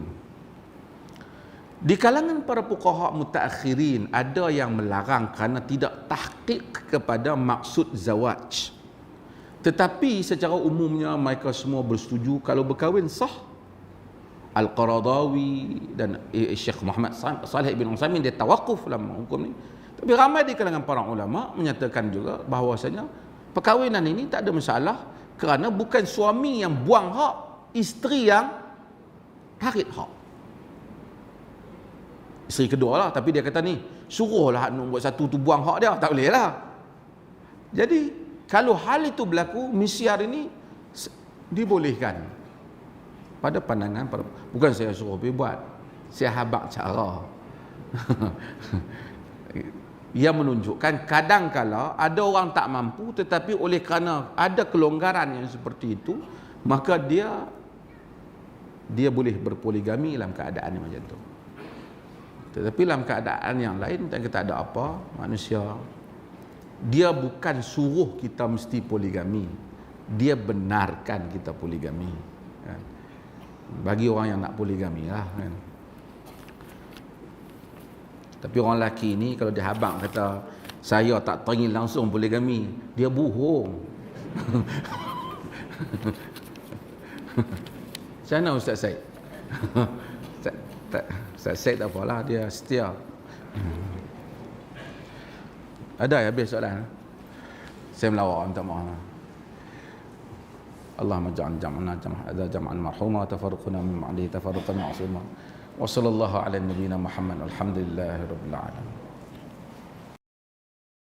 Di kalangan para fuqaha mutaakhirin ada yang melarang kerana tidak tahqiq kepada maksud zawaj. Tetapi secara umumnya mereka semua bersetuju kalau berkahwin sah. Al-Qaradawi dan Syekh Muhammad Salih bin Utsaimin dia tawakuf dalam hukum ni. Tapi ramai di kalangan para ulama menyatakan juga bahawasanya perkahwinan ini tak ada masalah kerana bukan suami yang buang hak, isteri yang tarik hak. Isteri kedua lah, tapi dia kata ni suruhlah nombor 1 tu buang hak dia, tak boleh lah. Jadi kalau hal itu berlaku, misyar ini dibolehkan pada pandangan bukan saya suruh pergi buat, saya habaq cara. Ia menunjukkan kadang-kala ada orang tak mampu, tetapi oleh kerana ada kelonggaran yang seperti itu, maka dia boleh berpoligami dalam keadaan yang macam tu. Tetapi dalam keadaan yang lain, kita ada apa, manusia dia bukan suruh kita mesti poligami, dia benarkan kita poligami, kan? Bagi orang yang nak poligami lah, kan? Tapi orang lelaki ni kalau dia habang kata saya tak teringin langsung poligami, dia bohong. Macam mana Ustaz Said? Ustaz Said tak apalah, dia setia. Ada ya habis soalan? Saya melawak, minta maaf. Allahumma ja'al jam'ana jam'an marhuma tafarruquna min ba'dihi tafarruqan ma'suma. Wa sallallahu ala nabiyyina Muhammad. Alhamdulillahirabbil alamin.